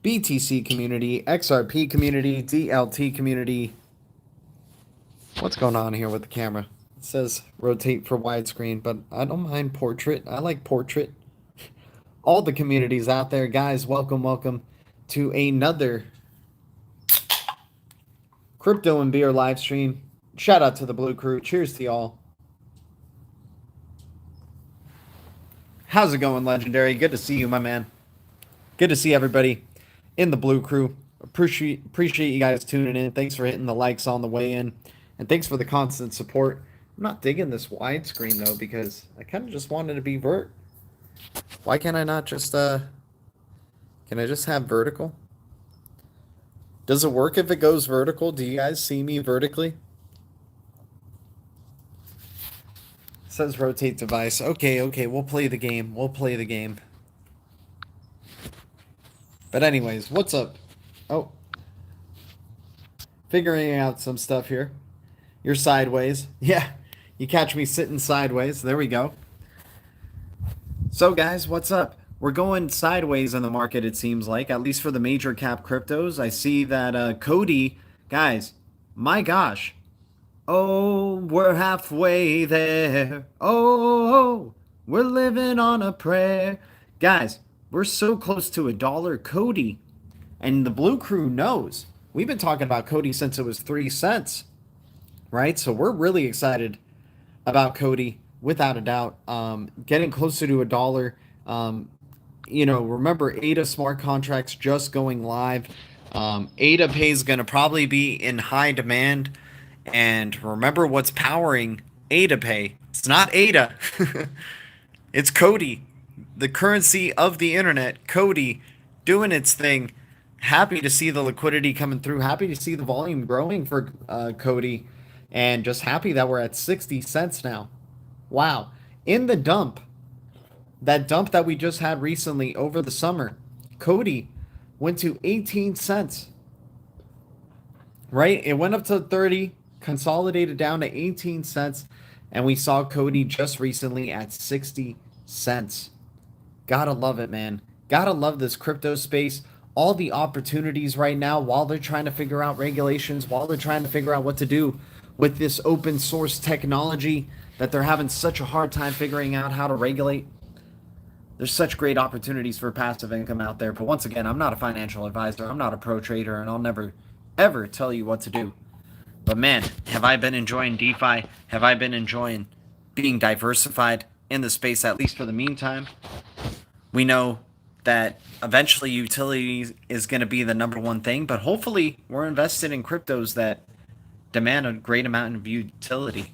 BTC community, XRP community, DLT community. What's going on here with the camera? It says rotate for widescreen, but I don't mind portrait. I like portrait. All the communities out there, guys, welcome to another crypto and beer live stream. Shout out to the Blue Crew. Cheers to y'all. How's it going, Legendary? Good to see you, my man. Good to see everybody in the Blue Crew. Appreciate you guys tuning in. Thanks for hitting the likes on the way in. And thanks for the constant support. I'm not digging this widescreen, though, because I kind of just wanted to be vert. Why can't I not just, can I just have vertical? Does it work if it goes vertical? Do you guys see me vertically? It says rotate device. Okay, we'll play the game. But anyways, what's up? Oh. Figuring out some stuff here. You're sideways. Yeah, you catch me sitting sideways. There we go. So guys, what's up? We're going sideways in the market, it seems like, at least for the major cap cryptos. I see that Coti, guys, my gosh. Oh, we're halfway there. Oh, we're living on a prayer. Guys, we're so close to $1 Coti. And the Blue Crew knows. We've been talking about Coti since it was 3 cents. Right? So we're really excited about Coti, without a doubt. Getting closer to $1. Remember ADA smart contracts just going live. ADA Pay is going to probably be in high demand. And remember what's powering ADA Pay. It's not ADA. It's Coti, the currency of the internet. Coti doing its thing. Happy to see the liquidity coming through. Happy to see the volume growing for Coti. And just happy that we're at 60 cents now. Wow. In the dump, that dump that we just had recently over the summer, Coti went to 18 cents. Right? It went up to 30, consolidated down to 18 cents, and we saw Coti just recently at 60 cents. Gotta love it, man. Gotta love this crypto space. All the opportunities right now while they're trying to figure out regulations, while they're trying to figure out what to do with this open source technology that they're having such a hard time figuring out how to regulate. There's such great opportunities for passive income out there. But once again, I'm not a financial advisor. I'm not a pro trader, and I'll never, ever tell you what to do. But man, have I been enjoying DeFi? Have I been enjoying being diversified in the space, at least for the meantime? We know that eventually utility is going to be the number one thing, but hopefully we're invested in cryptos that demand a great amount of utility,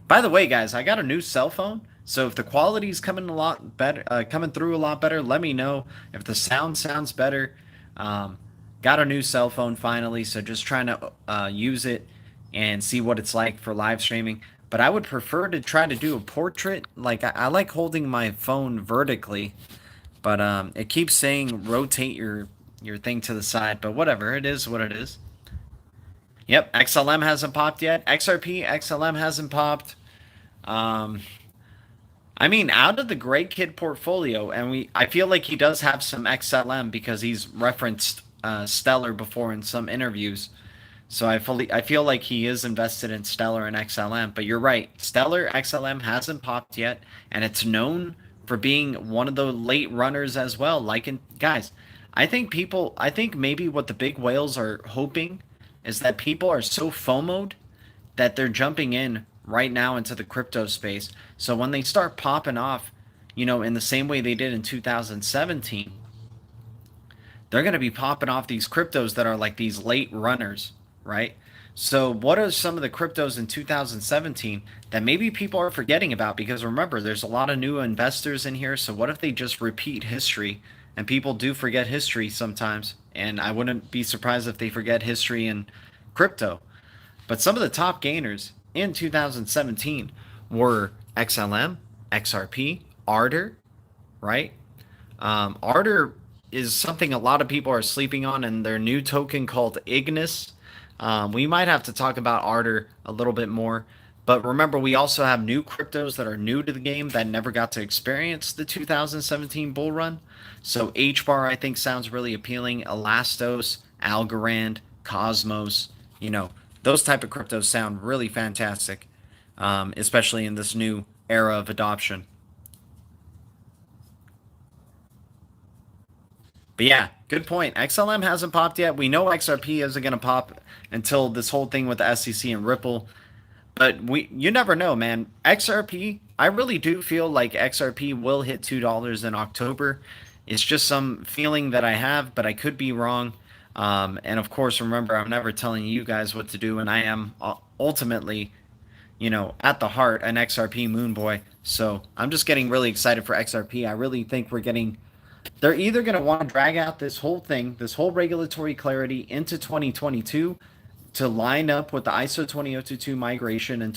By the way, guys, I got a new cell phone, so if the quality's coming through a lot better, let me know. If the sound sounds better, got a new cell phone finally, so just trying to use it and see what it's like for live streaming. But I would prefer to try to do a portrait. Like I like holding my phone vertically, but it keeps saying rotate your thing to the side. But whatever, it is what it is. Yep, XLM hasn't popped yet. XRP, XLM hasn't popped. I mean, out of the Great Kid portfolio, and I feel like he does have some XLM because he's referenced Stellar before in some interviews. So I feel like he is invested in Stellar and XLM. But you're right, Stellar XLM hasn't popped yet, and it's known for being one of the late runners as well. Guys, I think maybe what the big whales are hoping is that people are so FOMO'd that they're jumping in right now into the crypto space. So when they start popping off, in the same way they did in 2017, they're going to be popping off these cryptos that are like these late runners, right? So what are some of the cryptos in 2017 that maybe people are forgetting about? Because remember, there's a lot of new investors in here. So what if they just repeat history? And people do forget history sometimes. And I wouldn't be surprised if they forget history in crypto. But some of the top gainers in 2017 were XLM, XRP, Ardor, right? Ardor is something a lot of people are sleeping on in their new token called Ignis. We might have to talk about Ardor a little bit more. But remember, we also have new cryptos that are new to the game that never got to experience the 2017 bull run. So Hbar, I think, sounds really appealing. Elastos, Algorand, Cosmos, you know, those type of cryptos sound really fantastic, especially in this new era of adoption. But yeah, good point. XLM hasn't popped yet. We know XRP isn't going to pop until this whole thing with the SEC and Ripple. But you never know, man. XRP, I really do feel like XRP will hit $2 in October. It's just some feeling that I have, but I could be wrong. And of course, remember, I'm never telling you guys what to do, and I am ultimately, at the heart, an XRP moon boy. So I'm just getting really excited for XRP. I really think they're either going to want to drag out this whole thing, this whole regulatory clarity into 2022 to line up with the ISO 20022 migration in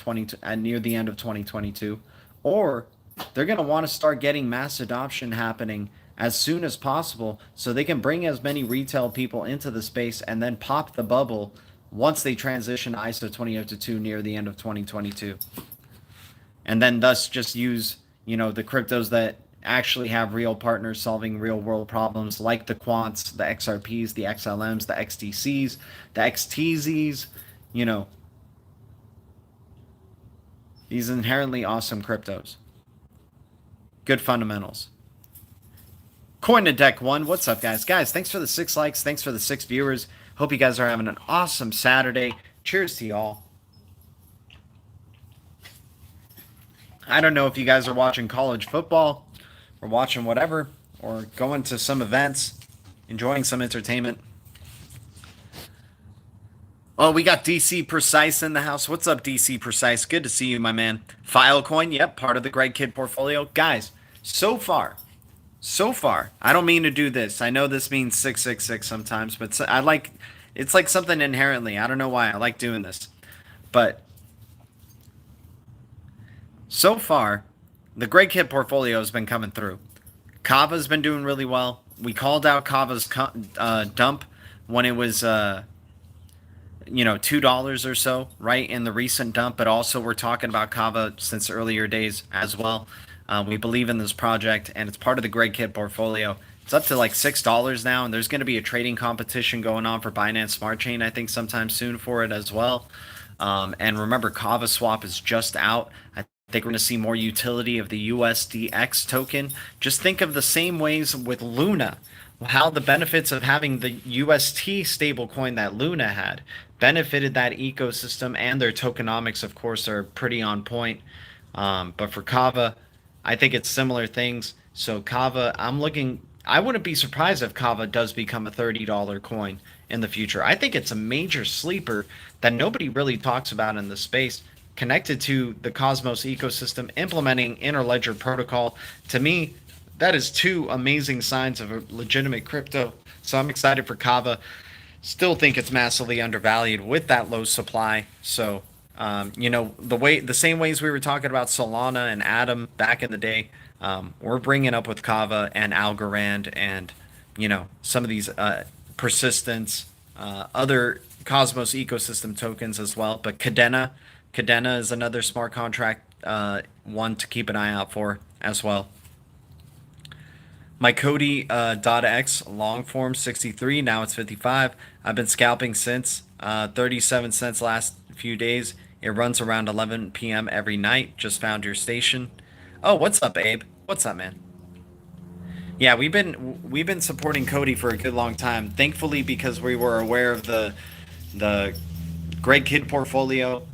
near the end of 2022, or they're going to want to start getting mass adoption happening as soon as possible so they can bring as many retail people into the space and then pop the bubble once they transition ISO 20022 near the end of 2022. And then thus just use, the cryptos that actually have real partners solving real world problems like the quants, the XRPs, the XLMs, the XTCs, the XTZs, you know, these inherently awesome cryptos. Good fundamentals. Coin to Deck 1, what's up, guys? Guys, thanks for the 6 likes. Thanks for the 6 viewers. Hope you guys are having an awesome Saturday. Cheers to y'all. I don't know if you guys are watching college football or watching whatever or going to some events, enjoying some entertainment. Oh, we got DC Precise in the house. What's up, DC Precise? Good to see you, my man. Filecoin, yep, part of the Greg Kidd portfolio. Guys, so far, I don't mean to do this. I know this means 666 sometimes, but it's like something inherently. I don't know why I like doing this. But so far, the Greg Kidd portfolio has been coming through. Kava's been doing really well. We called out Kava's dump when it was, $2 or so, right, in the recent dump. But also we're talking about Kava since earlier days as well. We believe in this project, and it's part of the Greg Kidd portfolio. It's up to like $6 now, and there's going to be a trading competition going on for Binance Smart Chain, I think, sometime soon for it as well. And remember, Kava Swap is just out. I think we're going to see more utility of the USDX token. Just think of the same ways with Luna, how the benefits of having the UST stablecoin that Luna had benefited that ecosystem, and their tokenomics, of course, are pretty on point. But for Kava, I think it's similar things. So Kava, I wouldn't be surprised if Kava does become a $30 coin in the future. I think it's a major sleeper that nobody really talks about in the space, connected to the Cosmos ecosystem, implementing Interledger protocol. To me, that is two amazing signs of a legitimate crypto. So I'm excited for Kava. Still think it's massively undervalued with that low supply. So, the same ways we were talking about Solana and Atom back in the day, we're bringing up with Kava and Algorand and, some of these persistence, other Cosmos ecosystem tokens as well. But Cadena is another smart contract one to keep an eye out for as well. My Coti .x long form 63, now it's 55. I've been scalping since 37 cents last few days. It runs around 11 p.m. every night. Just found your station. Oh, what's up, Abe? What's up, man? Yeah, we've been supporting Coti for a good long time. Thankfully, because we were aware of the Greg Kidd portfolio.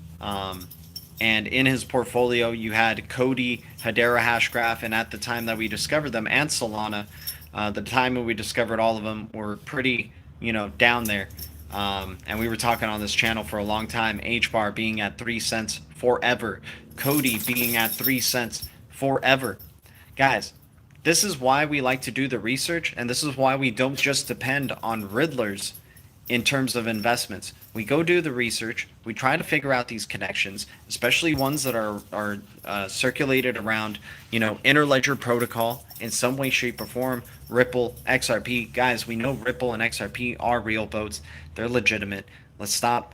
And in his portfolio, you had Coti, Hedera Hashgraph, and at the time that we discovered them, and Solana, the time when we discovered all of them were pretty, down there. And we were talking on this channel for a long time. Hbar being at 3 cents forever. Coti being at 3 cents forever. Guys, this is why we like to do the research, and this is why we don't just depend on riddlers in terms of investments. We go do the research. We try to figure out these connections, especially ones that are circulated around, Interledger protocol in some way, shape, or form. Ripple, XRP, guys, we know Ripple and XRP are real boats. They're legitimate. Let's stop,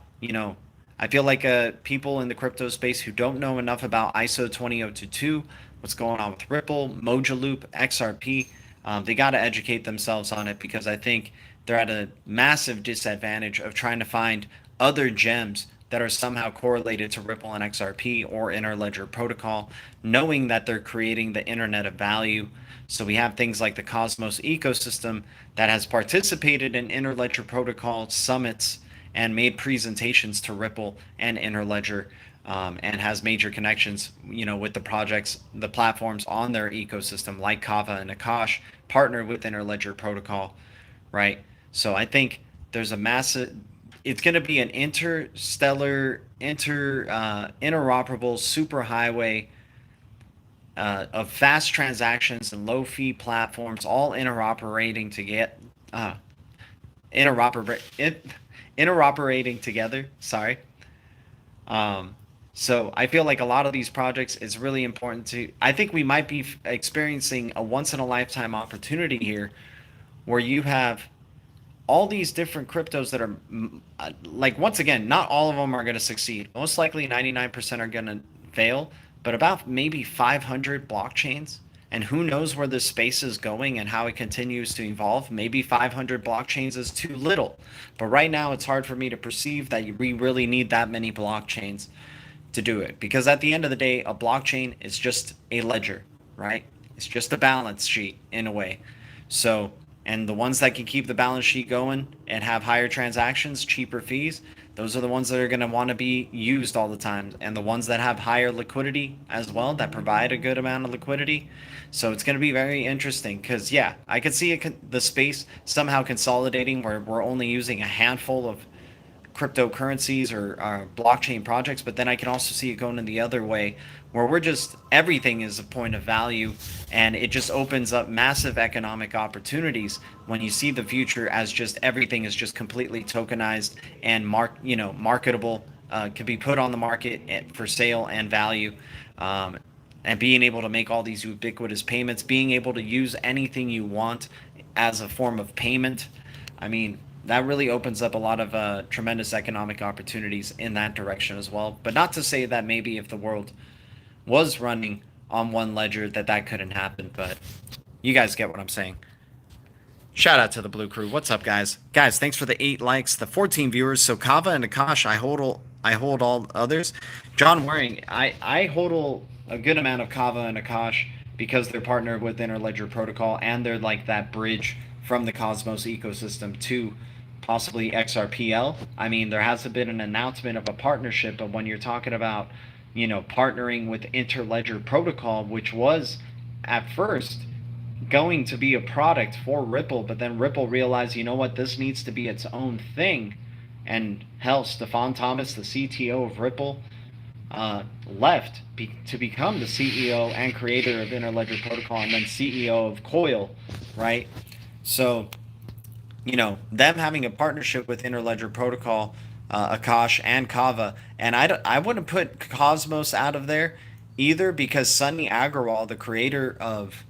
I feel like people in the crypto space who don't know enough about ISO 20022, what's going on with Ripple, Moja Loop, XRP, they got to educate themselves on it, because I think they're at a massive disadvantage of trying to find other gems that are somehow correlated to Ripple and XRP or Interledger Protocol, knowing that they're creating the internet of value. So we have things like the Cosmos ecosystem that has participated in Interledger Protocol summits and made presentations to Ripple and Interledger, and has major connections, with the projects, the platforms on their ecosystem, like Kava and Akash, partnered with Interledger Protocol, right? So I think there's a massive, it's going to be an interoperable superhighway of fast transactions and low fee platforms, all interoperating to get interoperating together. Sorry. So I feel like a lot of these projects is really important to. I think we might be experiencing a once in a lifetime opportunity here, where you have all these different cryptos that are like, once again, not all of them are going to succeed. Most likely 99% are going to fail, but about maybe 500 blockchains. And who knows where this space is going and how it continues to evolve. Maybe 500 blockchains is too little. But right now, it's hard for me to perceive that we really need that many blockchains to do it. Because at the end of the day, a blockchain is just a ledger, right? It's just a balance sheet in a way. So, and the ones that can keep the balance sheet going and have higher transactions, cheaper fees, those are the ones that are going to want to be used all the time. And the ones that have higher liquidity as well, that provide a good amount of liquidity. So it's going to be very interesting, because, yeah, I could see the space somehow consolidating, where we're only using a handful of cryptocurrencies or blockchain projects, but then I can also see it going in the other way, where everything is a point of value, and it just opens up massive economic opportunities when you see the future as just everything is just completely tokenized and marketable, can be put on the market for sale and value, and being able to make all these ubiquitous payments, being able to use anything you want as a form of payment. I mean, that really opens up a lot of tremendous economic opportunities in that direction as well. But not to say that maybe if the world was running on one ledger that couldn't happen, but you guys get what I'm saying. Shout out to the Blue Crew. What's up, guys? Guys, thanks for the 8 likes, the 14 viewers. So Kava and Akash, I hold all others. John Waring, I hold a good amount of Kava and Akash, because they're partnered with Interledger Protocol, and they're like that bridge from the Cosmos ecosystem to possibly XRPL. I mean, there hasn't been an announcement of a partnership, but when you're talking about, partnering with Interledger Protocol, which was at first going to be a product for Ripple, but then Ripple realized, you know what, this needs to be its own thing. And hell, Stefan Thomas, the CTO of Ripple, left to become the CEO and creator of Interledger Protocol, and then CEO of Coil, right? So, them having a partnership with Interledger Protocol, Akash and Kava, and I wouldn't put Cosmos out of there either, because Sunny Agrawal, the creator of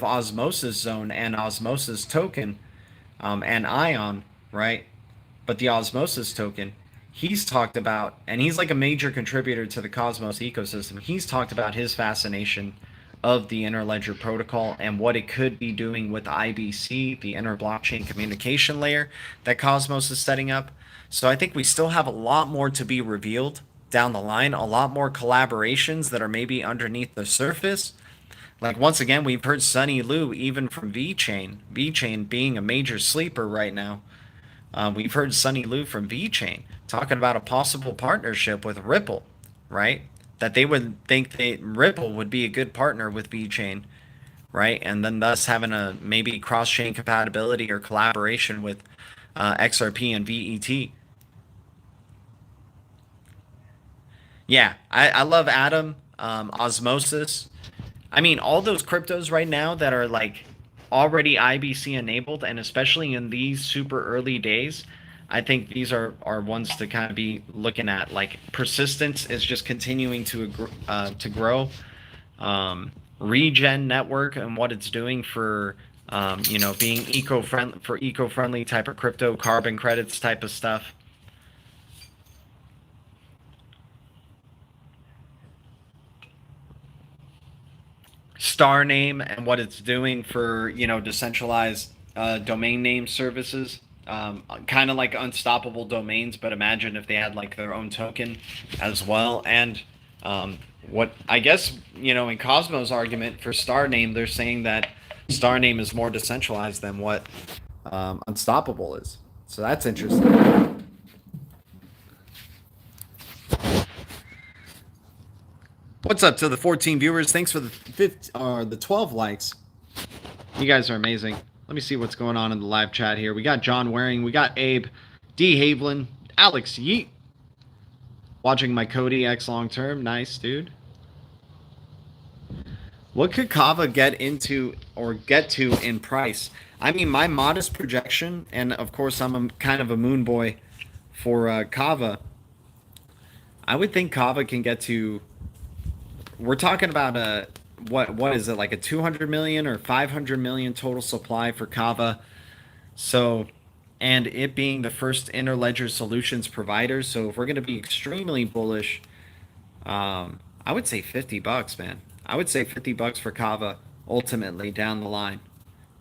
Osmosis Zone and Osmosis Token, and Ion, right? But the Osmosis Token, he's talked about, and he's like a major contributor to the Cosmos ecosystem. He's talked about his fascination of the Interledger Protocol and what it could be doing with IBC, the inter-blockchain communication layer that Cosmos is setting up. So I think we still have a lot more to be revealed down the line, a lot more collaborations that are maybe underneath the surface. Like, once again, we've heard Sunny Liu even from VeChain, VeChain being a major sleeper right now. We've heard Sunny Liu from VeChain talking about a possible partnership with Ripple, right? That they would think Ripple would be a good partner with VeChain, right? And then thus having a maybe cross-chain compatibility or collaboration with XRP and VET. Yeah, I love Atom, Osmosis. I mean, all those cryptos right now that are like already IBC enabled, and especially in these super early days, I think these are ones to kind of be looking at. Like, persistence is just continuing to grow. Regen Network and what it's doing for Being eco-friendly for eco-friendly type of crypto, carbon credits type of stuff. Star name and what it's doing for decentralized domain name services, kind of like unstoppable domains, but imagine if they had like their own token as well. And what I guess in Cosmo's argument for Star name, they're saying that Star name is more decentralized than what unstoppable is. So that's interesting. What's up to the 14 viewers? Thanks for the 12 likes. You guys are amazing. Let me see what's going on in the live chat here. We got John Waring, we got Abe, D. Haviland, Alex Yeet. Watching my Coti X long term. Nice, dude. What could Kava get into or get to in price? I mean, my modest projection, and of course I'm kind of a moon boy for Kava. I would think Kava can get to. We're talking about what is it, like a 200 million or 500 million total supply for Kava. So, and it being the first interledger solutions provider. So if we're going to be extremely bullish, I would say $50, man. I would say $50 for Kava ultimately down the line.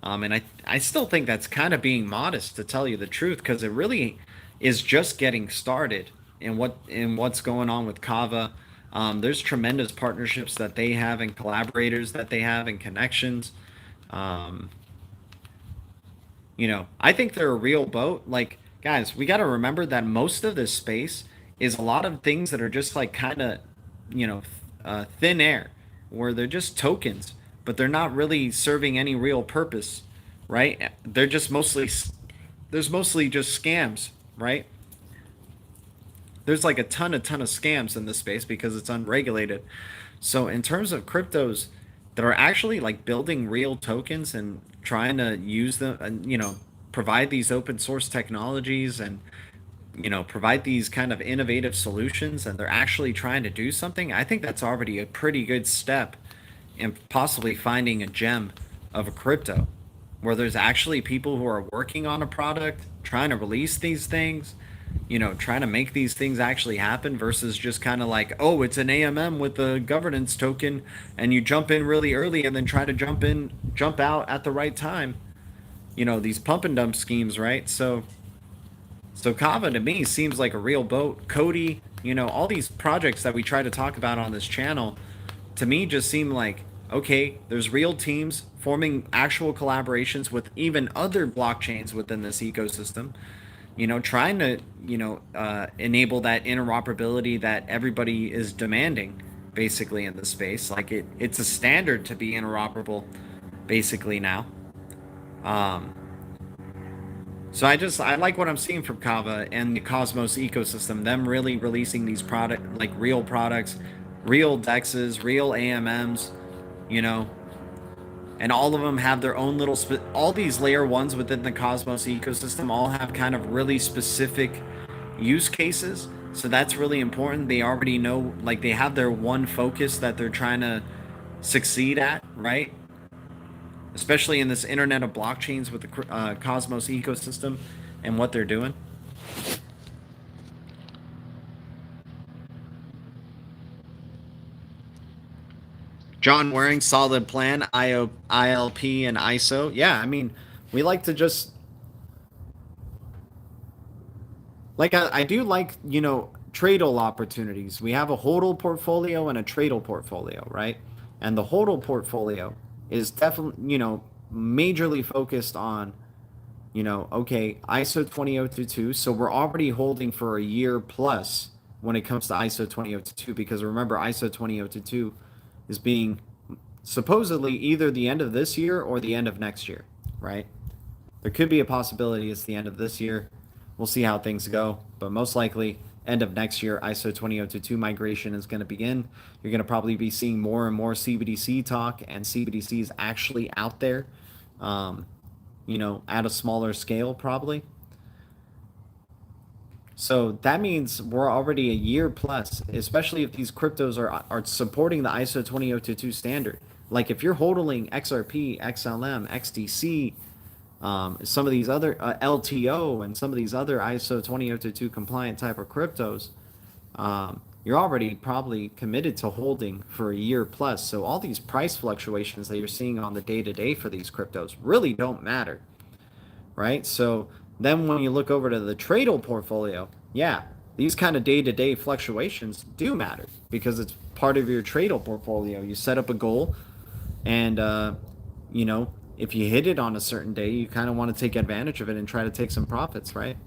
And I still think that's kind of being modest, to tell you the truth, because it really is just getting started in what's going on with Kava. There's tremendous partnerships that they have and collaborators that they have and connections. I think they're a real boat. Like, guys, we got to remember that most of this space is a lot of things that are just like kind of, thin air, where they're just tokens, but they're not really serving any real purpose, right? There's mostly just scams, right? There's like a ton of scams in this space because it's unregulated. So in terms of cryptos that are actually like building real tokens and trying to use them and provide these open source technologies and provide these kind of innovative solutions, and they're actually trying to do something, I think that's already a pretty good step in possibly finding a gem of a crypto where there's actually people who are working on a product, trying to release these things, trying to make these things actually happen, versus just kind of like, oh, it's an AMM with a governance token, and you jump in really early and then try to jump out at the right time. These pump and dump schemes, right? So Kava to me seems like a real boat. Coti, all these projects that we try to talk about on this channel, to me just seem like, okay, there's real teams forming actual collaborations with even other blockchains within this ecosystem, trying to, enable that interoperability that everybody is demanding basically in the space. Like it's a standard to be interoperable basically now. So I like what I'm seeing from Kava and the Cosmos ecosystem, them really releasing these like real products, real dexes, real AMMs, and all of them have their own little all these layer ones within the Cosmos ecosystem all have kind of really specific use cases. So that's really important. They already know, like they have their one focus that they're trying to succeed at, right? Especially in this internet of blockchains with the Cosmos ecosystem and what they're doing. John Waring, solid plan, ILP and ISO. Yeah, I mean, we like to just like I do like, tradal opportunities. We have a hodl portfolio and a tradal portfolio, right? And the hodl portfolio is definitely, majorly focused on, okay, ISO 20022. So we're already holding for a year plus when it comes to ISO 20022, because remember, ISO 20022 is being supposedly either the end of this year or the end of next year, right? There could be a possibility it's the end of this year. We'll see how things go, but most likely end of next year, ISO 20022 migration is going to begin. You're going to probably be seeing more and more CBDC talk and CBDCs actually out there, at a smaller scale probably. So that means we're already a year plus, especially if these cryptos are supporting the ISO 20022 standard. like if you're holding XRP, XLM, XDC, some of these other LTO and some of these other ISO 20022 compliant type of cryptos, you're already probably committed to holding for a year plus. So all these price fluctuations that you're seeing on the day to day for these cryptos really don't matter, right? So then when you look over to the Tradle portfolio, yeah, these kind of day to day fluctuations do matter because it's part of your Tradle portfolio. You set up a goal, and you know, if you hit it on a certain day, you kind of want to take advantage of it and try to take some profits, right?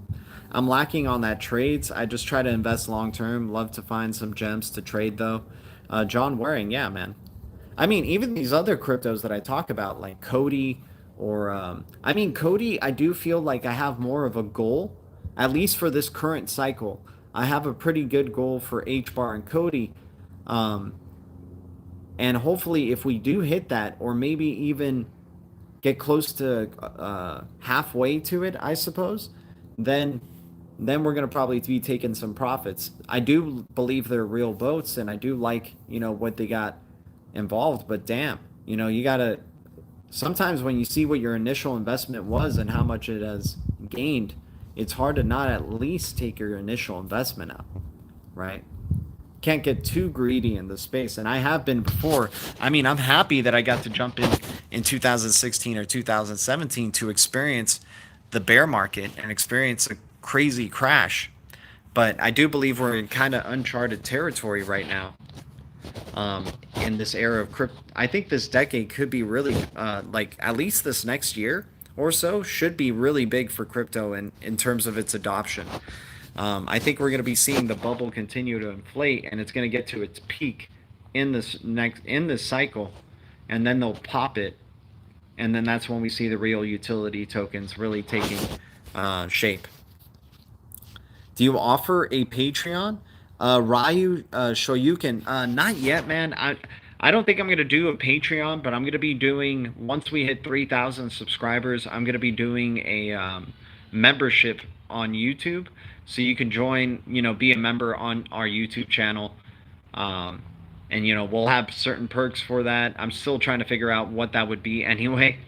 I'm lacking on that trades. I just try to invest long term. Love to find some gems to trade though. John Waring, yeah, man. I mean, even these other cryptos that I talk about, like Coti, or I mean, Coti, I do feel like I have more of a goal, at least for this current cycle. I have a pretty good goal for Hbar and Coti. Um, and hopefully, if we do hit that, or maybe even get close to halfway to it, I suppose, then we're going to probably be taking some profits. I do believe they're real boats, and I do like, you know, what they got involved, but damn, you know, you got to sometimes when you see what your initial investment was and how much it has gained, it's hard to not at least take your initial investment out, right? Can't get too greedy in the space, and I have been before. I mean, I'm happy that I got to jump in 2016 or 2017 to experience the bear market and experience a crazy crash. But I do believe we're in kind of uncharted territory right now. In this era of crypto, I think this decade could be really, like at least this next year or so should be really big for crypto in terms of its adoption. I think we're going to be seeing the bubble continue to inflate, and it's going to get to its peak in this cycle, and then they'll pop it, and then that's when we see the real utility tokens really taking shape. Do you offer a Patreon? Ryu Shoyuken, not yet, man. I don't think I'm going to do a Patreon, but I'm going to be doing, once we hit 3,000 subscribers, I'm going to be doing a membership on YouTube. So you can join, you know, be a member on our YouTube channel. And, you know, we'll have certain perks for that. I'm still trying to figure out what that would be anyway,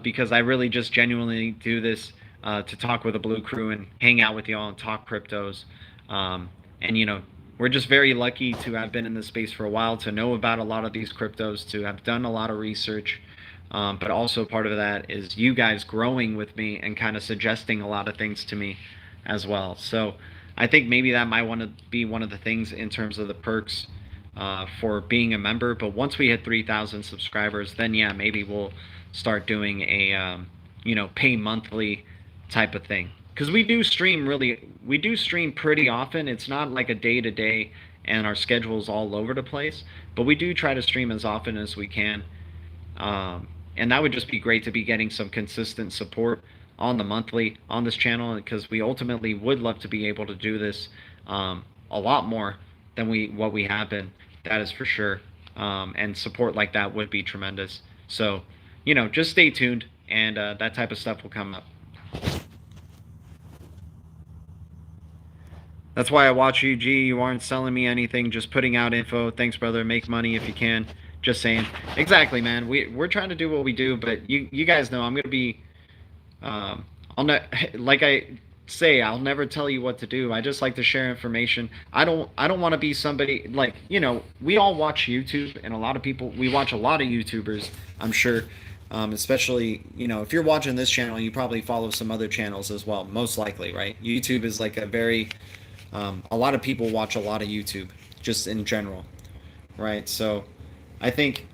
because I really just genuinely do this to talk with the Blue Crew and hang out with y'all and talk cryptos. And, you know, we're just very lucky to have been in this space for a while, to know about a lot of these cryptos, to have done a lot of research. But also part of that is you guys growing with me and kind of suggesting a lot of things to me as well. So I think maybe that might want to be one of the things in terms of the perks for being a member. But once we hit 3,000 subscribers, then yeah, maybe we'll start doing a, you know, pay monthly type of thing. Because we do stream pretty often. It's not like a day-to-day and our schedule's all over the place, but we do try to stream as often as we can. And that would just be great to be getting some consistent support on the monthly on this channel, because we ultimately would love to be able to do this a lot more than what we have been. That is for sure. And support like that would be tremendous. So, you know, just stay tuned, and that type of stuff will come up. That's why I watch you, G. You aren't selling me anything, just putting out info. Thanks, brother. Make money if you can. Just saying. Exactly, man. We're trying to do what we do, but you guys know I'm gonna be. Like I say, I'll never tell you what to do. I just like to share information. I don't want to be somebody like, you know. We all watch YouTube, and a lot of people. We watch a lot of YouTubers. I'm sure. Especially, you know, if you're watching this channel, you probably follow some other channels as well. Most likely, right? YouTube is like a very a lot of people watch a lot of YouTube, just in general, right? So, I think,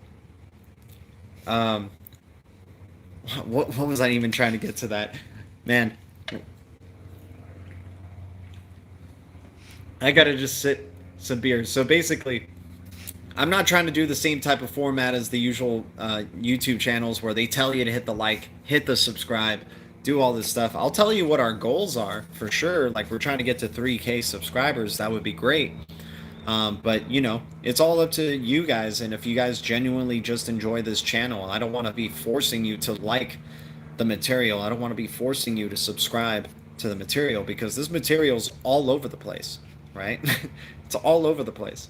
what was I even trying to get to that, man? I gotta just sit some beers. So basically, I'm not trying to do the same type of format as the usual YouTube channels where they tell you to hit the like, hit the subscribe, do all this stuff. I'll tell you what our goals are for sure. Like, we're trying to get to 3K subscribers. That would be great. But, you know, it's all up to you guys. And if you guys genuinely just enjoy this channel, I don't want to be forcing you to like the material. I don't want to be forcing you to subscribe to the material, because this material's all over the place, right? It's all over the place.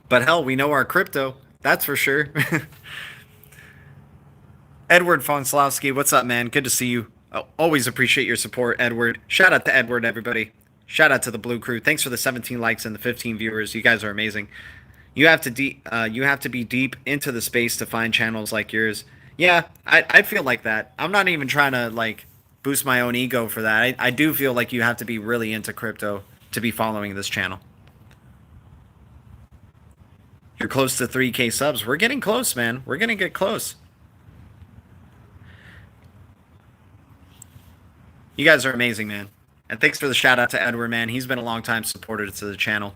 But hell, we know our crypto. That's for sure. Edward Fonslowski, what's up, man? Good to see you. Oh, always appreciate your support, Edward. Shout out to Edward, everybody. Shout out to the Blue Crew. Thanks for the 17 likes and the 15 viewers. You guys are amazing. You have to be deep into the space to find channels like yours. Yeah, I feel like that. I'm not even trying to like boost my own ego for that. I do feel like you have to be really into crypto to be following this channel. You're close to 3K subs. We're getting close, man. We're gonna get close. You guys are amazing, man. And thanks for the shout out to Edward, man. He's been a long time supporter to the channel.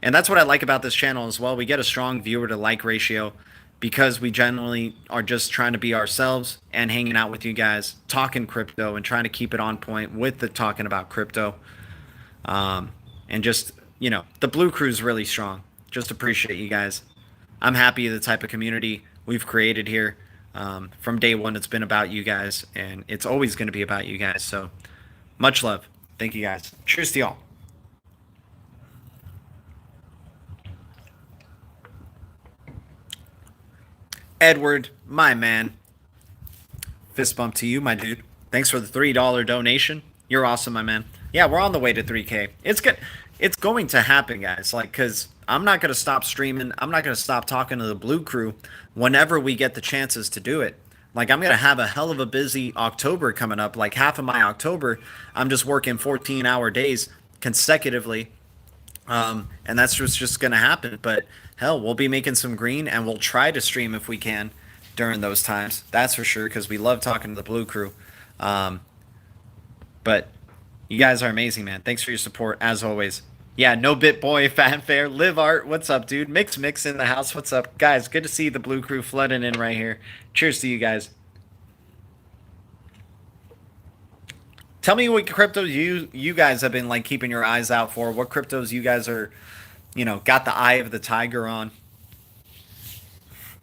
And that's what I like about this channel as well. We get a strong viewer to like ratio because we generally are just trying to be ourselves and hanging out with you guys, talking crypto and trying to keep it on point with the talking about crypto. And just, you know, the Blue Crew's really strong. Just appreciate you guys. I'm happy the type of community we've created here. From day one, it's been about you guys, and it's always going to be about you guys. So much love. Thank you guys. Cheers to y'all. Edward, my man. Fist bump to you, my dude. Thanks for the $3 donation. You're awesome, my man. Yeah, we're on the way to 3K. It's good. It's going to happen, guys. Like, cause I'm not gonna stop streaming. I'm not gonna stop talking to the Blue Crew whenever we get the chances to do it. Like, I'm gonna have a hell of a busy October coming up. Like half of my October, I'm just working 14-hour days consecutively. And that's just going to happen. But hell, we'll be making some green and we'll try to stream if we can during those times. That's for sure because we love talking to the Blue Crew. But you guys are amazing, man. Thanks for your support as always. Yeah, no bit boy fanfare. Live art. What's up, dude? Mix in the house. What's up, guys? Good to see the Blue Crew flooding in right here. Cheers to you guys. Tell me what cryptos you guys have been like keeping your eyes out for. What cryptos you guys are, you know, got the eye of the tiger on.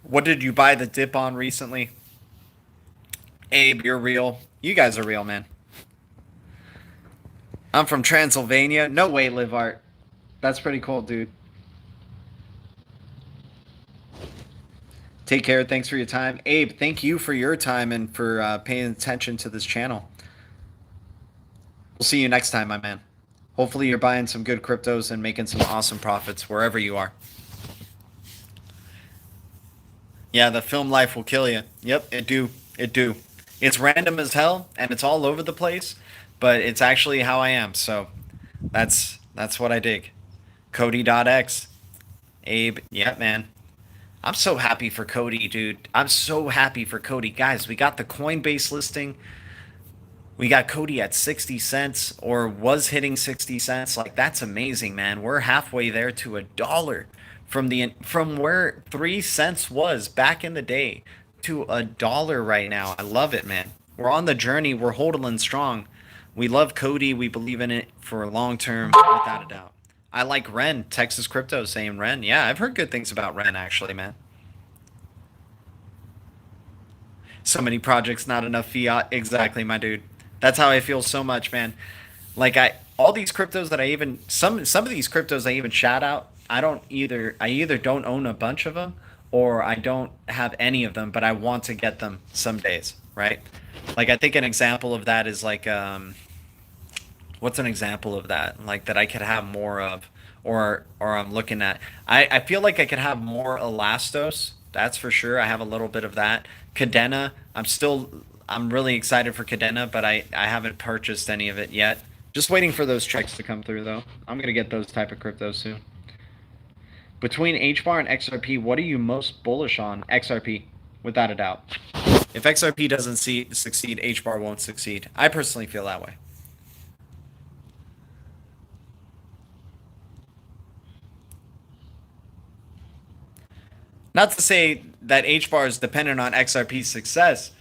What did you buy the dip on recently? Abe, you're real. You guys are real, man. I'm from Transylvania. No way, Live Art. That's pretty cool, dude. Take care. Thanks for your time. Abe, thank you for your time and for paying attention to this channel. We'll see you next time, my man. Hopefully you're buying some good cryptos and making some awesome profits wherever you are. Yeah, the film life will kill you. Yep, it do. It do. It's random as hell and it's all over the place, but it's actually how I am. So that's what I dig. Coti.x. Abe, yeah, man. I'm so happy for Coti, dude. I'm so happy for Coti. Guys, we got the Coinbase listing. We got Coti at 60 cents or was hitting 60 cents. Like, that's amazing, man. We're halfway there to $1 from where 3 cents was back in the day to $1 right now. I love it, man. We're on the journey. We're holding strong. We love Coti. We believe in it for long term, without a doubt. I like Ren, Texas Crypto saying Ren. Yeah, I've heard good things about Ren, actually, man. So many projects, not enough fiat. Exactly, my dude. That's how I feel so much, man. Like all these cryptos that I even some of these cryptos I even shout out. I either don't own a bunch of them or I don't have any of them, but I want to get them some days, right? Like I think an example of that is like what's an example of that? Like that I could have more of or I'm looking at. I feel like I could have more Elastos. That's for sure. I have a little bit of that. Cadena, I'm really excited for Cadena, but I haven't purchased any of it yet. Just waiting for those checks to come through, though. I'm going to get those type of cryptos soon. Between Hbar and XRP, what are you most bullish on? XRP, without a doubt. If XRP doesn't succeed, Hbar won't succeed. I personally feel that way. Not to say that Hbar is dependent on XRP's success,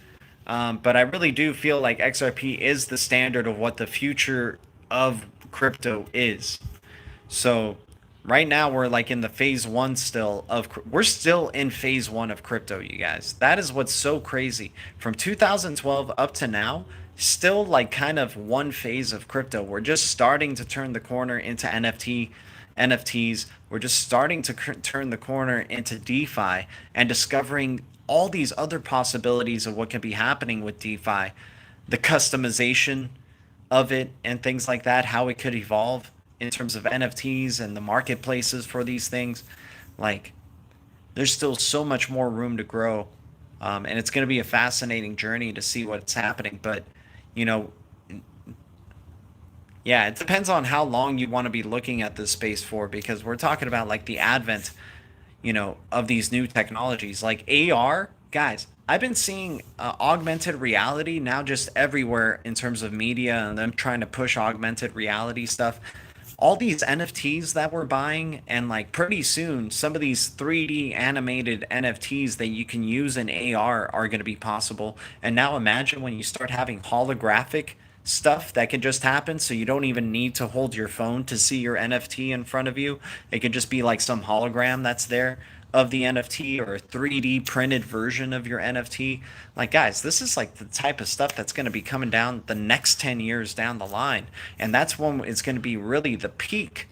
but I really do feel like XRP is the standard of what the future of crypto is. So right now we're like in the phase one still of, we're still in phase one of crypto, you guys. That is what's so crazy. From 2012 up to now, still like kind of one phase of crypto. We're just starting to turn the corner into NFT, NFTs. We're just starting to turn the corner into DeFi and discovering all these other possibilities of what can be happening with DeFi, the customization of it and things like that, how it could evolve in terms of NFTs and the marketplaces for these things. Like, there's still so much more room to grow. And it's going to be a fascinating journey to see what's happening. But, you know, yeah, it depends on how long you want to be looking at this space for, because we're talking about like the advent, of these new technologies like AR. Guys, I've been seeing augmented reality now just everywhere in terms of media and them trying to push augmented reality stuff. All these NFTs that we're buying, and like pretty soon, some of these 3D animated NFTs that you can use in AR are going to be possible. And now imagine when you start having holographic stuff that can just happen, so you don't even need to hold your phone to see your NFT in front of you. It could just be like some hologram that's there of the NFT, or a 3D printed version of your NFT. Like, guys, this is like the type of stuff that's going to be coming down the next 10 years down the line. And that's when it's going to be really the peak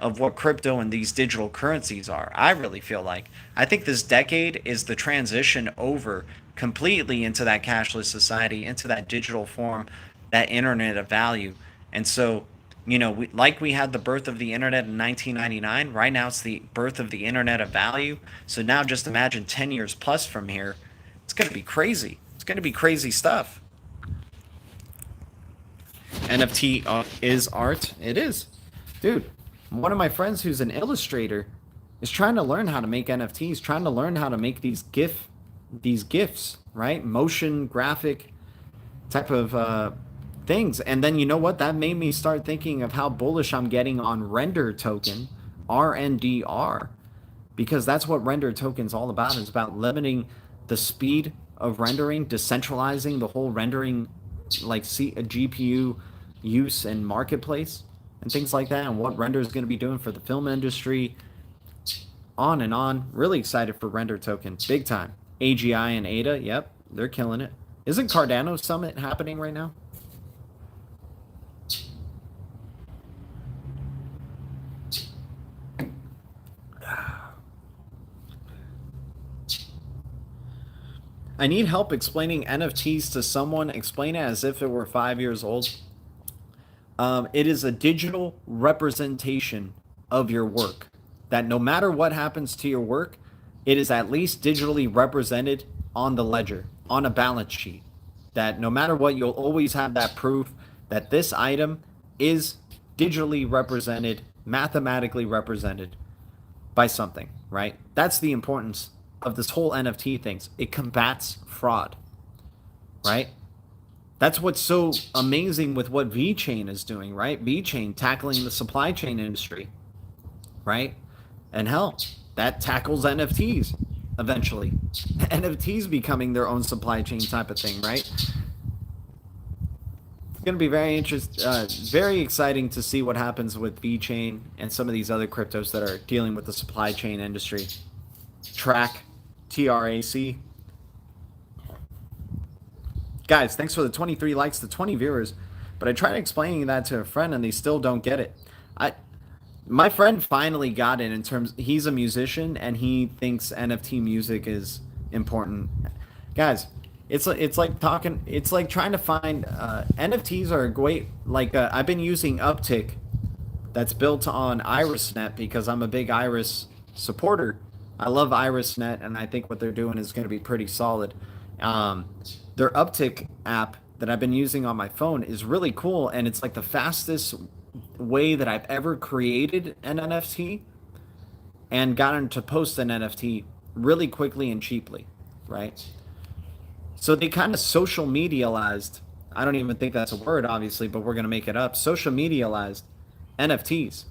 of what crypto and these digital currencies are. I really feel like, I think this decade is the transition over completely into that cashless society, into that digital form, that internet of value. And so, we had the birth of the internet in 1999. Right now, it's the birth of the internet of value. So now, just imagine 10 years plus from here, it's going to be crazy. It's going to be crazy stuff. NFT is art. It is, dude. One of my friends who's an illustrator is trying to learn how to make NFTs, trying to learn how to make these gifs, right? Motion graphic type of things. And then, you know what? That made me start thinking of how bullish I'm getting on Render Token, RNDR, because that's what Render Token's all about. It's about limiting the speed of rendering, decentralizing the whole rendering, like a GPU use and marketplace and things like that, and what Render is going to be doing for the film industry, on and on. Really excited for Render Token, big time. AGI and ADA, yep, they're killing it. Isn't Cardano Summit happening right now? I need help explaining NFTs to someone. Explain it as if it were 5 years old. It is a digital representation of your work. That no matter what happens to your work, it is at least digitally represented on the ledger, on a balance sheet. That no matter what, you'll always have that proof that this item is digitally represented, mathematically represented by something, right? That's the importance of this whole NFT things. It combats fraud, right? That's what's so amazing with what VeChain is doing, right? VeChain tackling the supply chain industry, right? And hell, that tackles NFTs eventually. NFTs becoming their own supply chain type of thing, right? It's going to be very exciting to see what happens with VeChain and some of these other cryptos that are dealing with the supply chain industry. TRAC, TRAC. Guys, thanks for the 23 likes, the 20 viewers. But I tried explaining that to a friend and they still don't get it. My friend finally got it in terms, he's a musician and he thinks NFT music is important. Guys, it's like trying to find NFTs are a great, I've been using Uptick that's built on IrisNet because I'm a big Iris supporter. I love IrisNet and I think what they're doing is going to be pretty solid. Their Uptick app that I've been using on my phone is really cool, and it's like the fastest way that I've ever created an NFT and gotten to post an NFT really quickly and cheaply, right? So they kind of social medialized, I don't even think that's a word, obviously, but we're going to make it up, social medialized NFTs,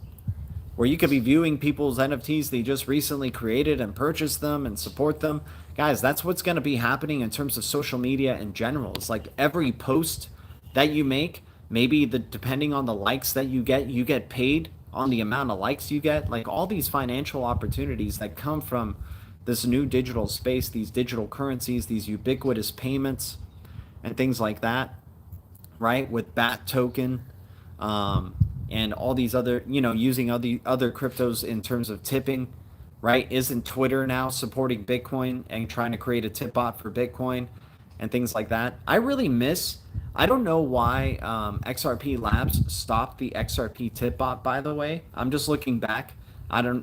where you could be viewing people's NFTs they just recently created and purchase them and support them. Guys, that's what's going to be happening in terms of social media in general. It's like every post that you make, maybe depending on the likes that you get paid on the amount of likes you get. Like all these financial opportunities that come from this new digital space, these digital currencies, these ubiquitous payments and things like that, right? With BAT token, and all these other, using other cryptos in terms of tipping, right? Isn't Twitter now supporting Bitcoin and trying to create a tip bot for Bitcoin and things like that? I don't know why XRP Labs stopped the XRP tip bot, by the way. I'm just looking back.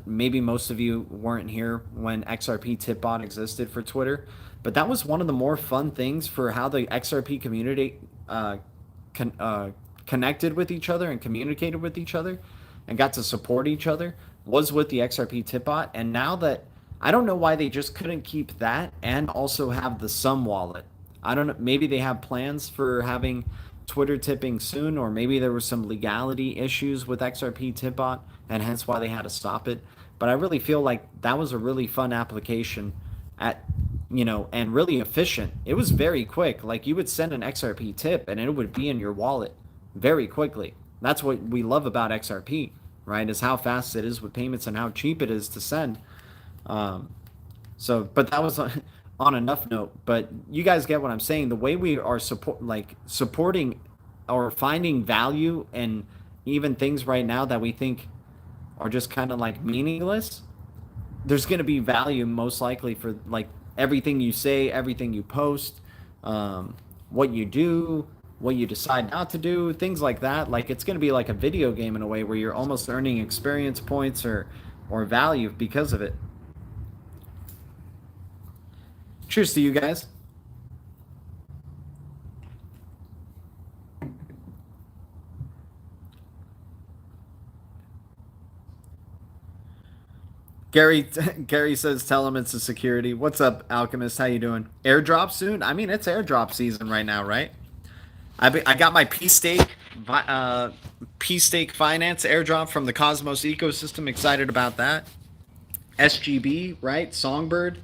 Maybe most of you weren't here when XRP tip bot existed for Twitter, but that was one of the more fun things for how the XRP community con- uh, connected with each other and communicated with each other and got to support each other was with the XRP tip bot. And now that I don't know why they just couldn't keep that and also have the Sum wallet. I don't know. Maybe they have plans for having Twitter tipping soon, or maybe there were some legality issues with XRP tip bot and hence why they had to stop it. But I really feel like that was a really fun application at and really efficient. It was very quick. Like you would send an XRP tip and it would be in your wallet very quickly. That's what we love about XRP, right? Is how fast it is with payments and how cheap it is to send. But that was on enough note. But you guys get what I'm saying. The way we are supporting or finding value in even things right now that we think are just kind of like meaningless, there's going to be value most likely for like everything you say, everything you post, what you do, what you decide not to do, things like that. Like it's going to be like a video game in a way where you're almost earning experience points or value because of it. Cheers to you guys. Gary Gary says tell him it's a security. What's up, Alchemist? How you doing? Airdrop soon? I mean, it's airdrop season right now, right? I got my P stake finance airdrop from the Cosmos ecosystem. Excited about that. SGB, right? Songbird.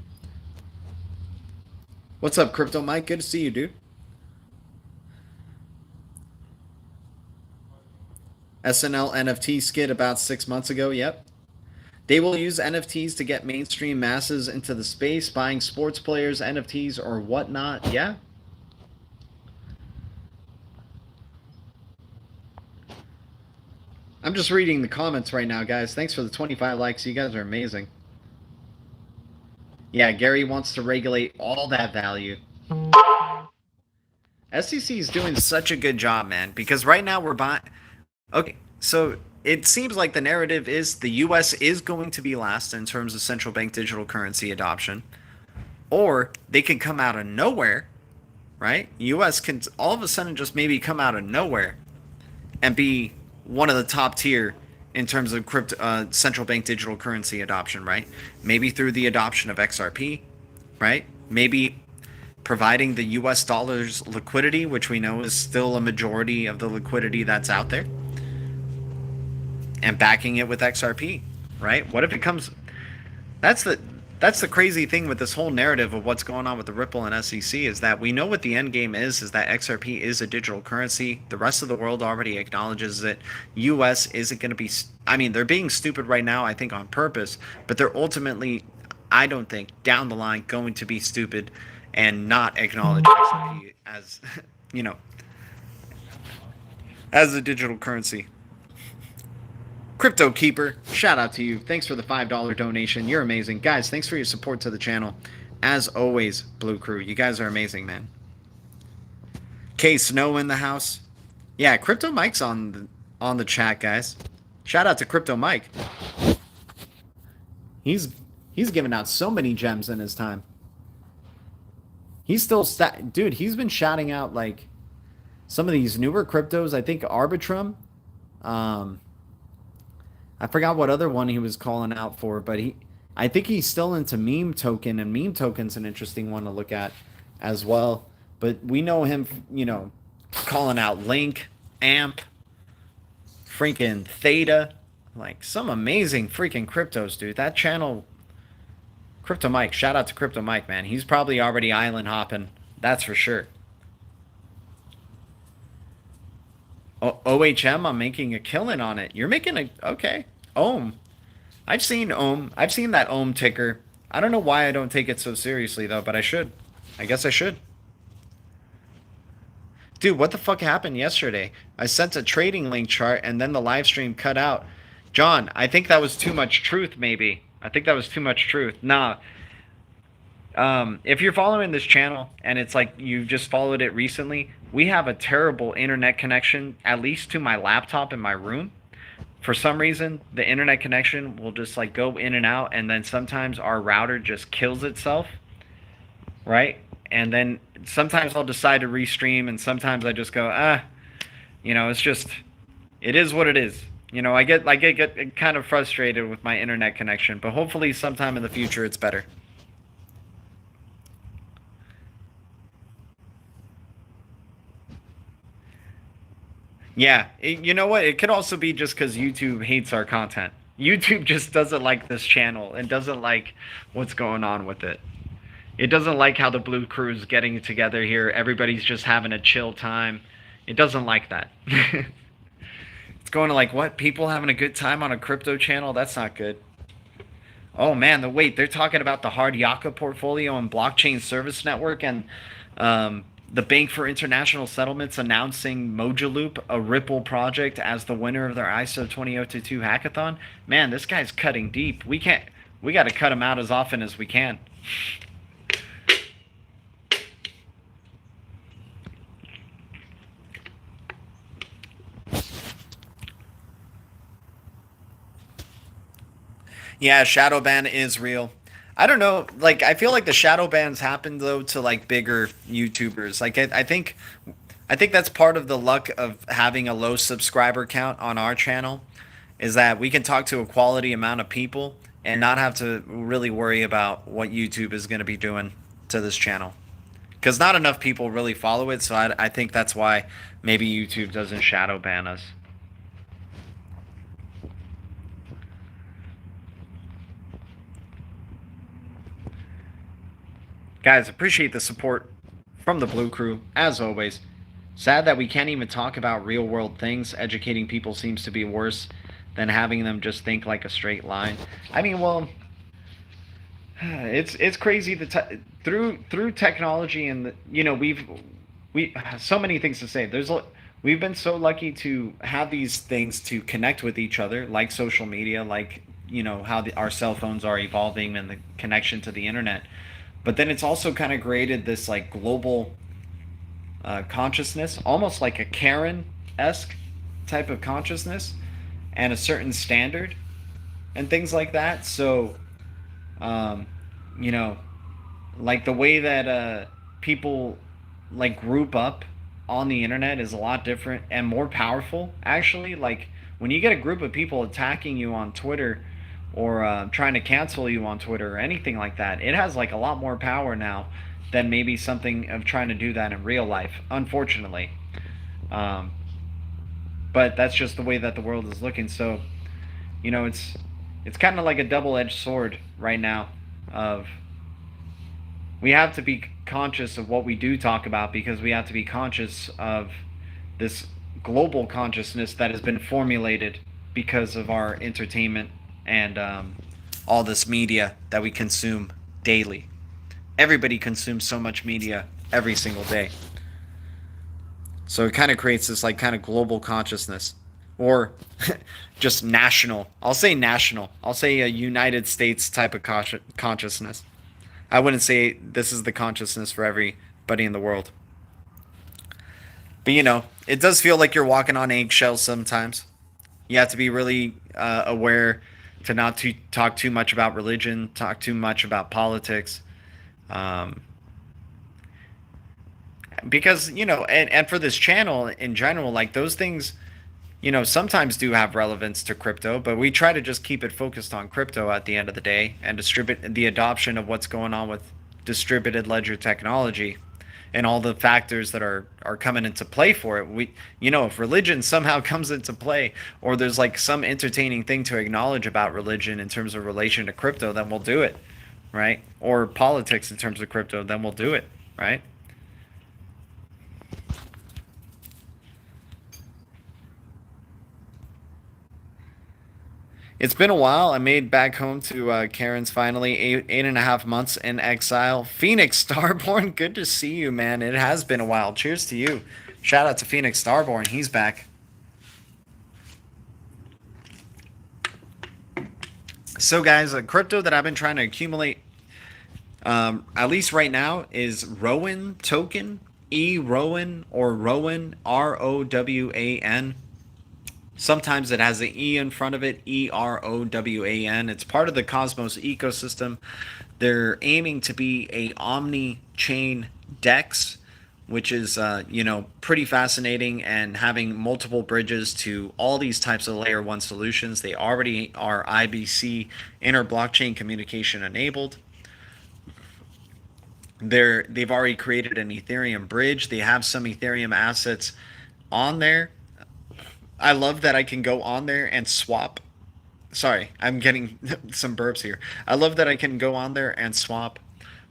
What's up, Crypto Mike? Good to see you, dude. SNL NFT skit about 6 months ago. Yep. They will use NFTs to get mainstream masses into the space, buying sports players, NFTs, or whatnot. Yeah. I'm just reading the comments right now, guys. Thanks for the 25 likes. You guys are amazing. Yeah, Gary wants to regulate all that value. SEC is doing such a good job, man, because right now we're buying. Okay, so it seems like the narrative is the US is going to be last in terms of central bank digital currency adoption, or they can come out of nowhere, right? US can all of a sudden just maybe come out of nowhere and be one of the top tier in terms of central bank digital currency adoption, right? Maybe through the adoption of XRP, right? Maybe providing the US dollar's liquidity, which we know is still a majority of the liquidity that's out there, and backing it with XRP, right? What if it comes? That's the crazy thing with this whole narrative of what's going on with the Ripple and SEC is that we know what the end game is that XRP is a digital currency. The rest of the world already acknowledges that US isn't going to be. I mean, they're being stupid right now, I think on purpose, but they're ultimately, I don't think, down the line going to be stupid and not acknowledge XRP as, you know, as a digital currency. Crypto Keeper, shout out to you. Thanks for the $5 donation. You're amazing. Guys, thanks for your support to the channel. As always, Blue Crew, you guys are amazing, man. K Snow in the house. Yeah, Crypto Mike's on the chat, guys. Shout out to Crypto Mike. He's given out so many gems in his time. He's still dude, he's been shouting out like some of these newer cryptos. I think Arbitrum. I forgot what other one he was calling out for, but I think he's still into meme token, and meme token's an interesting one to look at as well. But we know him, calling out Link, AMP, freaking Theta, like some amazing freaking cryptos, dude. That channel, Crypto Mike, shout out to Crypto Mike, man. He's probably already island hopping, that's for sure. OHM, I'm making a killing on it. You're making a, okay. Ohm. I've seen Ohm. I've seen that Ohm ticker. I don't know why I don't take it so seriously, though, but I should. I guess I should. Dude, what the fuck happened yesterday? I sent a trading link chart and then the live stream cut out. John, I think that was too much truth, maybe. I think that was too much truth. Nah, if you're following this channel and it's like you just followed it recently, we have a terrible internet connection, at least to my laptop in my room. For some reason, the internet connection will just like go in and out, and then sometimes our router just kills itself, right? And then sometimes I'll decide to restream, and sometimes I just go, it's just, it is what it is. I get kind of frustrated with my internet connection, but hopefully sometime in the future it's better. Yeah, you know what? It could also be just because YouTube hates our content. YouTube just doesn't like this channel and doesn't like what's going on with it. It doesn't like how the Blue Crew is getting together here. Everybody's just having a chill time. It doesn't like that. It's going to like, what? People having a good time on a crypto channel? That's not good. Oh man, they're talking about the hard Yaka portfolio and blockchain service network, and the Bank for International Settlements announcing Mojaloop, a Ripple project, as the winner of their ISO 20022 hackathon. Man, this guy's cutting deep. We got to cut him out as often as we can. Yeah, shadow ban is real. I don't know. Like, I feel like the shadow bans happen though to like bigger YouTubers. Like, I think that's part of the luck of having a low subscriber count on our channel, is that we can talk to a quality amount of people and not have to really worry about what YouTube is going to be doing to this channel. Because not enough people really follow it, so I think that's why maybe YouTube doesn't shadow ban us. Guys, appreciate the support from the Blue Crew, as always. Sad that we can't even talk about real world things. Educating people seems to be worse than having them just think like a straight line. I mean, well, it's crazy through technology, and we so many things to say. We've been so lucky to have these things to connect with each other, like social media, like how our cell phones are evolving and the connection to the internet. But then it's also kind of created this like global consciousness, almost like a Karen-esque type of consciousness, and a certain standard and things like that. So, um, you know, like the way that people like group up on the internet is a lot different and more powerful, actually. Like when you get a group of people attacking you on Twitter, or trying to cancel you on Twitter or anything like that, it has like a lot more power now than maybe something of trying to do that in real life, unfortunately. Um, but that's just the way that the world is looking. So, it's kind of like a double-edged sword right now. Of we have to be conscious of what we do talk about, because we have to be conscious of this global consciousness that has been formulated because of our entertainment and all this media that we consume daily. Everybody consumes so much media every single day. So it kind of creates this like kind of global consciousness, or just national. I'll say national. I'll say a United States type of consciousness. I wouldn't say this is the consciousness for everybody in the world. But it does feel like you're walking on eggshells sometimes. You have to be really aware to not to talk too much about religion, talk too much about politics, because and for this channel in general, like those things, sometimes do have relevance to crypto, but we try to just keep it focused on crypto at the end of the day, and distribute the adoption of what's going on with distributed ledger technology and all the factors that are coming into play for it. If religion somehow comes into play, or there's like some entertaining thing to acknowledge about religion in terms of relation to crypto, then we'll do it, right? Or politics in terms of crypto, then we'll do it, right? It's been a while. I made back home to Karen's finally. 8.5 months in exile. Phoenix Starborn, good to see you, man. It has been a while. Cheers to you. Shout out to Phoenix Starborn. He's back. So, guys, a crypto that I've been trying to accumulate, at least right now, is Rowan token. Rowan or Rowan, Rowan. Sometimes it has an E in front of it, Erowan. It's part of the Cosmos ecosystem. They're aiming to be a omni-chain DEX, which is pretty fascinating, and having multiple bridges to all these types of layer one solutions. They already are IBC, inter blockchain communication enabled. They've already created an Ethereum bridge. They have some Ethereum assets on there. I love that I can go on there and swap. Sorry, I'm getting some burps here. I love that I can go on there and swap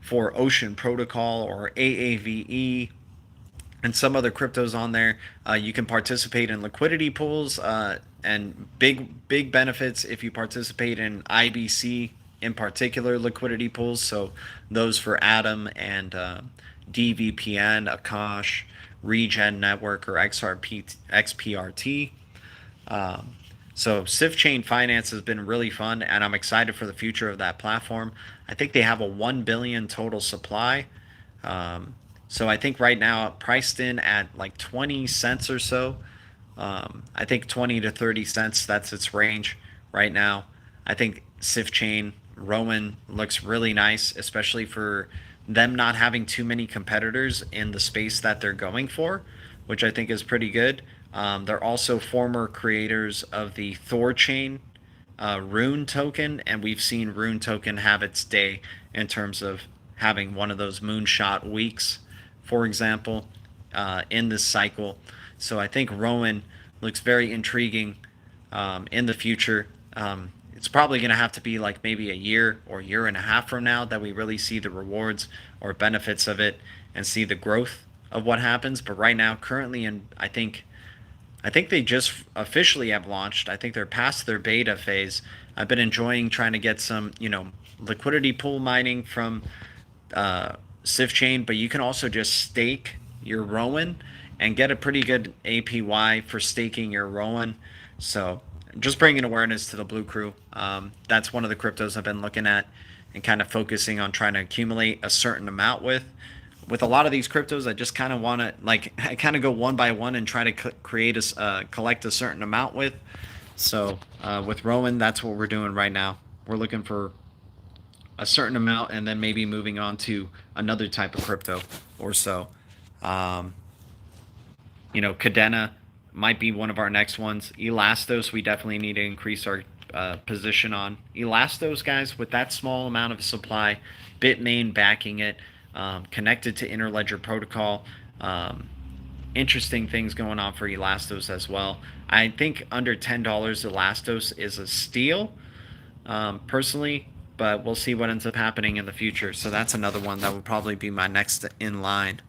for Ocean Protocol or AAVE and some other cryptos on there. You can participate in liquidity pools and big benefits if you participate in IBC in particular liquidity pools. So those for Atom and DVPN, Akash, Regen Network, or XPRT. So Sif Chain Finance has been really fun, and I'm excited for the future of that platform. I think they have a 1 billion total supply. So I think right now priced in at like 20 cents or so. I think 20 to 30 cents, that's its range right now. I think Sif Chain Rowan looks really nice, especially for them not having too many competitors in the space that they're going for, which I think is pretty good. They're also former creators of the Thor Chain Rune token, and we've seen Rune token have its day in terms of having one of those moonshot weeks, for example, in this cycle. So I think Rowan looks very intriguing in the future. It's probably going to have to be like maybe a year or year and a half from now that we really see the rewards or benefits of it and see the growth of what happens. But right now, currently, and I think they just officially have launched. I think they're past their beta phase. I've been enjoying trying to get some, liquidity pool mining from Sif Chain, but you can also just stake your Rowan and get a pretty good APY for staking your Rowan. So just bringing awareness to the Blue Crew. That's one of the cryptos I've been looking at and kind of focusing on trying to accumulate a certain amount with. With a lot of these cryptos, I just kind of want to I kind of go one by one and try to collect a certain amount with. So with Rowan, that's what we're doing right now. We're looking for a certain amount and then maybe moving on to another type of crypto or so. Cadena might be one of our next ones. Elastos, we definitely need to increase our position on. Elastos, guys, with that small amount of supply, Bitmain backing it, connected to Interledger Protocol. Interesting things going on for Elastos as well. I think under $10 Elastos is a steal, personally, but we'll see what ends up happening in the future. So that's another one that would probably be my next in line.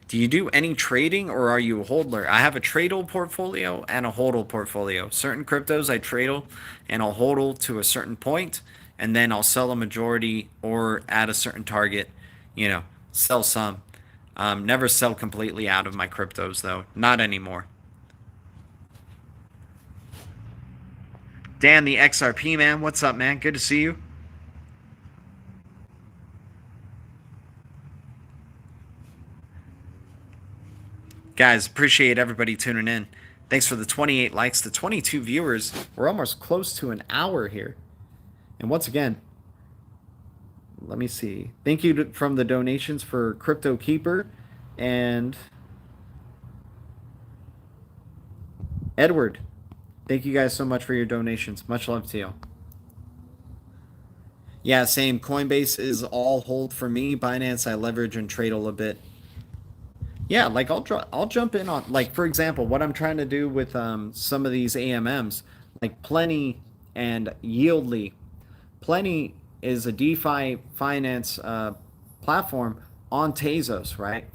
Do you do any trading or are you a hodler? I have a tradle portfolio and a hodl portfolio. Certain cryptos I tradle and I'll hodl to a certain point, and then I'll sell a majority or at a certain target, sell some. Never sell completely out of my cryptos though. Not anymore. Dan, the XRP man, what's up, man? Good to see you. Guys, appreciate everybody tuning in. Thanks for the 28 likes, the 22 viewers. We're almost close to an hour here. And once again, let me see. Thank you from the donations for Crypto Keeper and Edward. Thank you guys so much for your donations. Much love to you. Yeah, same. Coinbase is all hold for me. Binance, I leverage and trade a little bit. Yeah, like I'll jump in on, like, for example, what I'm trying to do with some of these AMMs, like Plenty and Yieldly. Plenty is a DeFi finance platform on Tezos, right?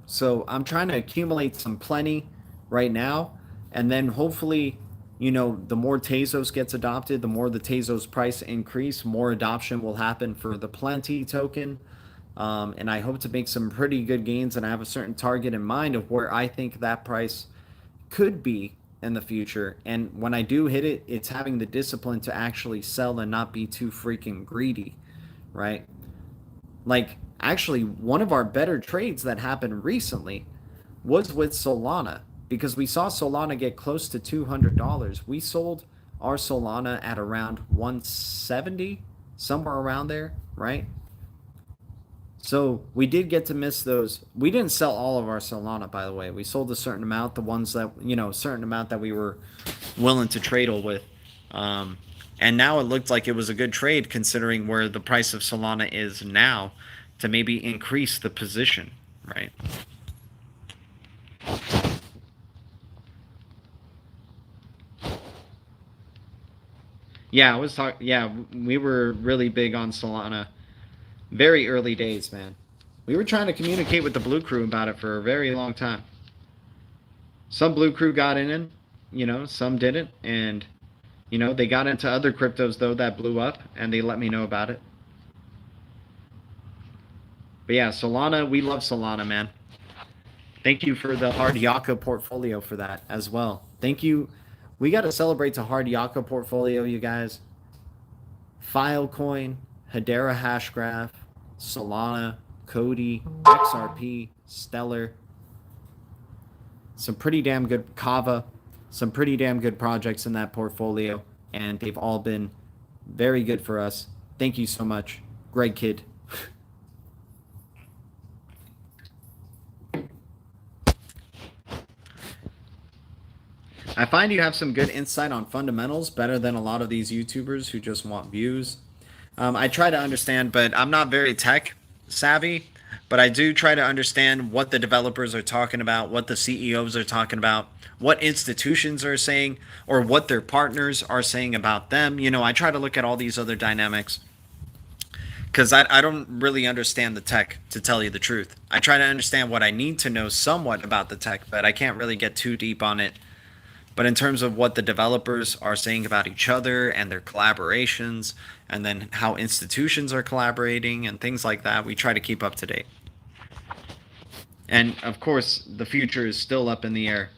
So I'm trying to accumulate some Plenty right now, and then hopefully you know, the more Tezos gets adopted, the more the Tezos price increase, more adoption will happen for the Plenty token. And I hope to make some pretty good gains, and I have a certain target in mind of where I think that price could be in the future. And when I do hit it, it's having the discipline to actually sell and not be too freaking greedy, right? Like, actually, one of our better trades that happened recently was with Solana, because we saw Solana get close to $200. We sold our Solana at around 170, somewhere around there, right? So we did get to miss those. We didn't sell all of our Solana, by the way. We sold a certain amount, the ones that, you know, a certain amount that we were willing to trade with. Um, and now it looked like it was a good trade considering where the price of Solana is now, to maybe increase the position, right? Yeah, I was talking. Yeah, we were really big on Solana. Very early days, man. We were trying to communicate with the Blue Crew about it for a very long time. Some Blue Crew got in, you know, some didn't, and you know, they got into other cryptos though that blew up, and they let me know about it. But yeah, Solana, we love Solana, man. Thank you for the Hard Yaka portfolio for that as well. Thank you. We got to celebrate the Hard Yaka portfolio, you guys. Filecoin, Hedera Hashgraph, Solana, Coti, XRP, Stellar. Some pretty damn good Kava, some pretty damn good projects in that portfolio, and they've all been very good for us. Thank you so much, Greg Kidd. I find you have some good insight on fundamentals, better than a lot of these YouTubers who just want views. I try to understand, but I'm not very tech savvy. But I do try to understand what the developers are talking about, what the CEOs are talking about, what institutions are saying, or what their partners are saying about them. You know, I try to look at all these other dynamics because I don't really understand the tech, to tell you the truth. I try to understand what I need to know somewhat about the tech, but I can't really get too deep on it. But in terms of what the developers are saying about each other and their collaborations, and then how institutions are collaborating and things like that, we try to keep up to date. And of course, the future is still up in the air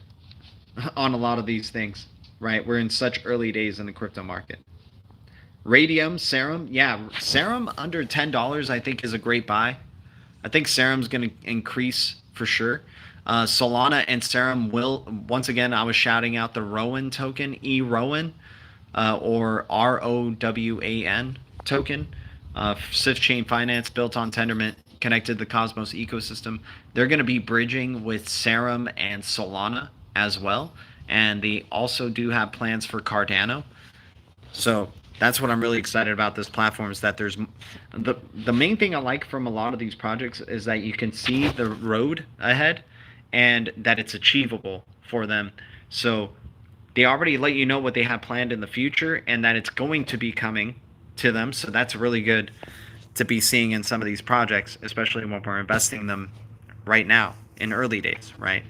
on a lot of these things, right? We're in such early days in the crypto market. Radium, Serum, yeah, Serum under $10 I think is a great buy. I think Serum's going to increase for sure. Solana and Serum will, once again, I was shouting out the Rowan token, eRowan, or ROWAN token. Swift Chain Finance, built on Tendermint, connected to the Cosmos ecosystem. They're going to be bridging with Serum and Solana as well. And they also do have plans for Cardano. So that's what I'm really excited about this platform, is that there's the main thing I like from a lot of these projects is that you can see the road ahead and that it's achievable for them. So they already let you know what they have planned in the future and that it's going to be coming to them. So that's really good to be seeing in some of these projects, especially when we're investing them right now in early days, right?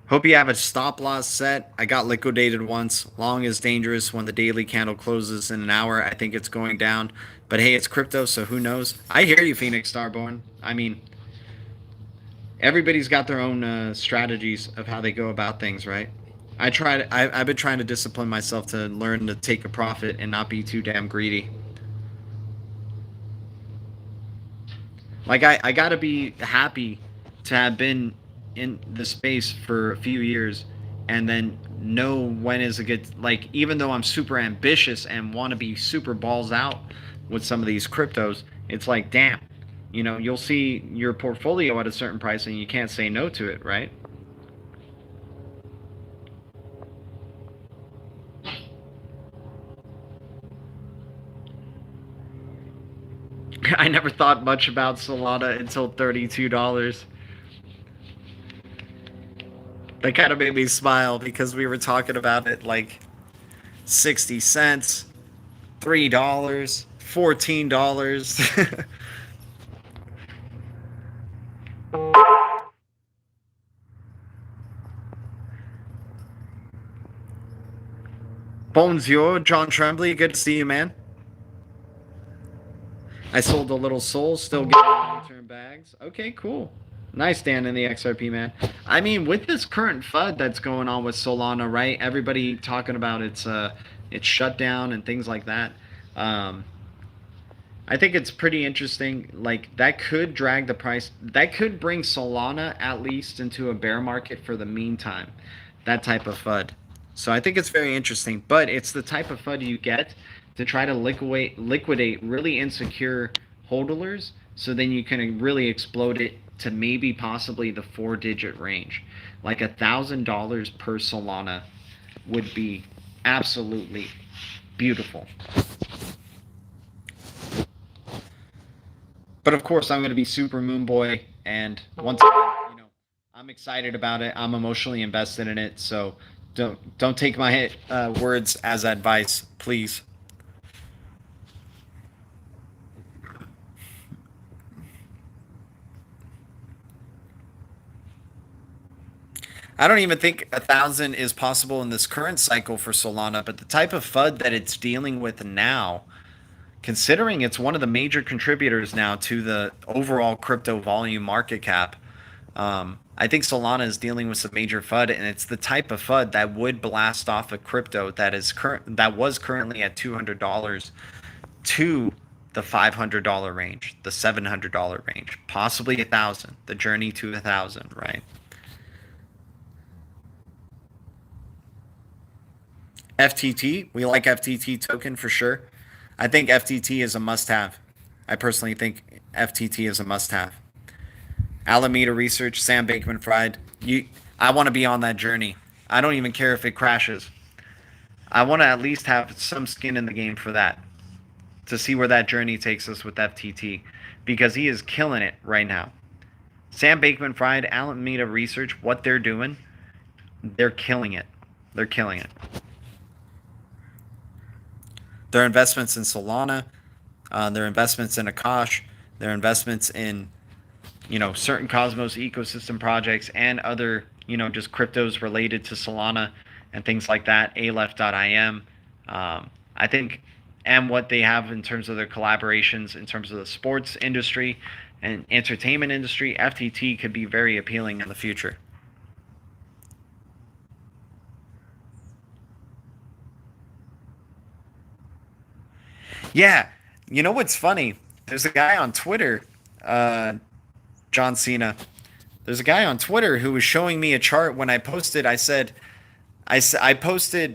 Hope you have a stop loss set. I got liquidated once. Long is dangerous. When the daily candle closes in an hour, I think it's going down. But hey, it's crypto, so who knows? I hear you, Phoenix Starborn. I mean, everybody's got their own strategies of how they go about things, right? I've been trying to discipline myself to learn to take a profit and not be too damn greedy. Like I gotta be happy to have been in the space for a few years and then know when is a good, like, even though I'm super ambitious and want to be super balls out with some of these cryptos, it's like, damn, you know, you'll see your portfolio at a certain price and you can't say no to it, right? I never thought much about Solana until $32. That kind of made me smile because we were talking about it like 60 cents, $3, $14. Bonjour, John Tremblay. Good to see you, man. I sold a little soul, still getting long-term bags. Okay, cool. Nice, Dan, in the XRP, man. I mean, with this current FUD that's going on with Solana, right? Everybody talking about its shutdown and things like that. Um, I think it's pretty interesting. Like, that could drag the price. That could bring Solana at least into a bear market for the meantime. That type of FUD. So I think it's very interesting. But it's the type of FUD you get to try to liquidate really insecure hodlers, so then you can really explode it to maybe possibly the 4-digit range. Like $1,000 per Solana would be absolutely beautiful. But of course, I'm going to be super moon boy, and once again, I'm excited about it. I'm emotionally invested in it, so don't take my words as advice, please. I don't even think 1,000 is possible in this current cycle for Solana, but the type of FUD that it's dealing with now, considering it's one of the major contributors now to the overall crypto volume market cap, I think Solana is dealing with some major FUD, and it's the type of FUD that would blast off a crypto that was currently at $200 to the $500 range, the $700 range, possibly 1,000, the journey to 1,000, right? FTT, we like FTT token for sure. I think FTT is a must-have. I personally think FTT is a must-have. Alameda Research, Sam Bankman-Fried. I want to be on that journey. I don't even care if it crashes. I want to at least have some skin in the game for that, to see where that journey takes us with FTT, because he is killing it right now. Sam Bankman-Fried, Alameda Research, what they're doing, they're killing it. They're killing it. Their investments in Solana, their investments in Akash, their investments in certain Cosmos ecosystem projects and other just cryptos related to Solana and things like that. Aleph.im, I think, and what they have in terms of their collaborations in terms of the sports industry and entertainment industry, FTT could be very appealing in the future. Yeah, you know what's funny? There's a guy on Twitter, John Cena. There's a guy on Twitter who was showing me a chart when I posted. I posted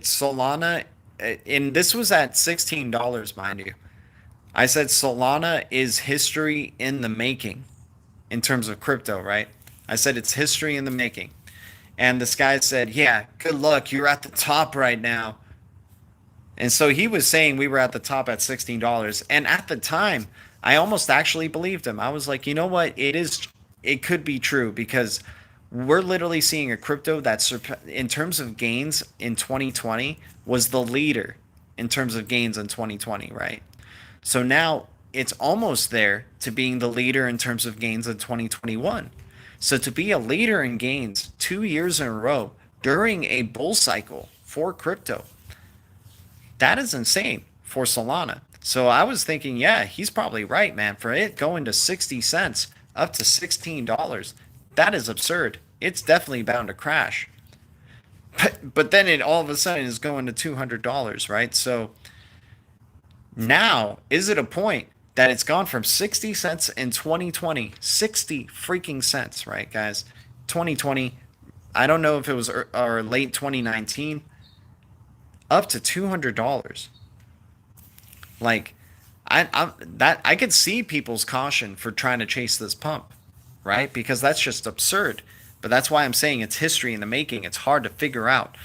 Solana, and this was at $16, mind you. I said Solana is history in the making in terms of crypto, right? I said it's history in the making. And this guy said, yeah, good luck. You're at the top right now. And so he was saying we were at the top at $16. And at the time, I almost actually believed him. I was like, you know what? It could be true, because we're literally seeing a crypto that, in terms of gains in 2020, was the leader in terms of gains in 2020, right? So now it's almost there to being the leader in terms of gains in 2021. So to be a leader in gains 2 years in a row during a bull cycle for crypto, that is insane for Solana. So I was thinking, yeah, he's probably right, man. For it going to 60 cents up to $16, that is absurd. It's definitely bound to crash. But then it all of a sudden is going to $200, right? So now, is it a point that it's gone from 60 cents in 2020, 60 freaking cents, right, guys? 2020, I don't know if it was or late 2019, up to $200. Like, I could see people's caution for trying to chase this pump, right? Because that's just absurd. But that's why I'm saying it's history in the making. It's hard to figure out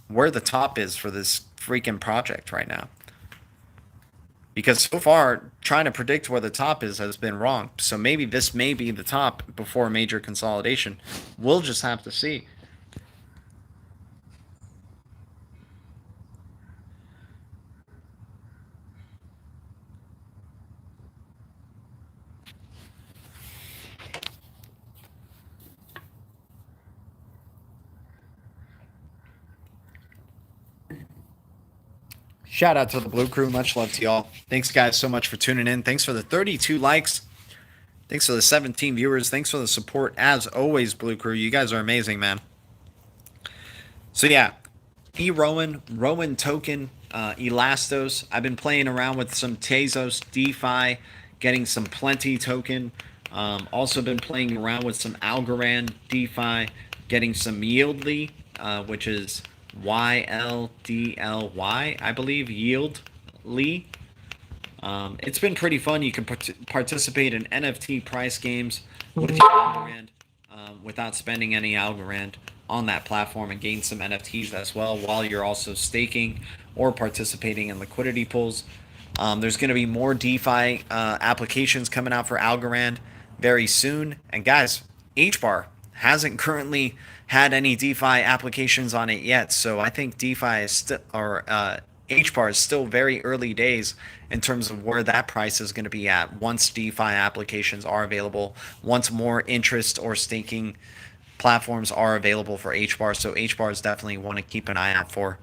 where the top is for this freaking project right now. Because so far, trying to predict where the top is has been wrong. So maybe this may be the top before a major consolidation. We'll just have to see. Shout out to the Blue Crew. Much love to y'all. Thanks, guys, so much for tuning in. Thanks for the 32 likes. Thanks for the 17 viewers. Thanks for the support. As always, Blue Crew. You guys are amazing, man. So, yeah. Rowan token, Elastos. I've been playing around with some Tezos, DeFi, getting some Plenty token. Also been playing around with some Algorand, DeFi, getting some Yieldly, which is YLDLY, I believe, Yieldly. It's been pretty fun. You can participate in NFT price games with your Algorand without spending any Algorand on that platform and gain some NFTs as well while you're also staking or participating in liquidity pools. There's going to be more DeFi applications coming out for Algorand very soon. And guys, Hbar hasn't currently had any DeFi applications on it yet. So I think DeFi is still, or Hbar is still very early days in terms of where that price is going to be at once DeFi applications are available, once more interest or staking platforms are available for Hbar. So Hbar is definitely one to keep an eye out for.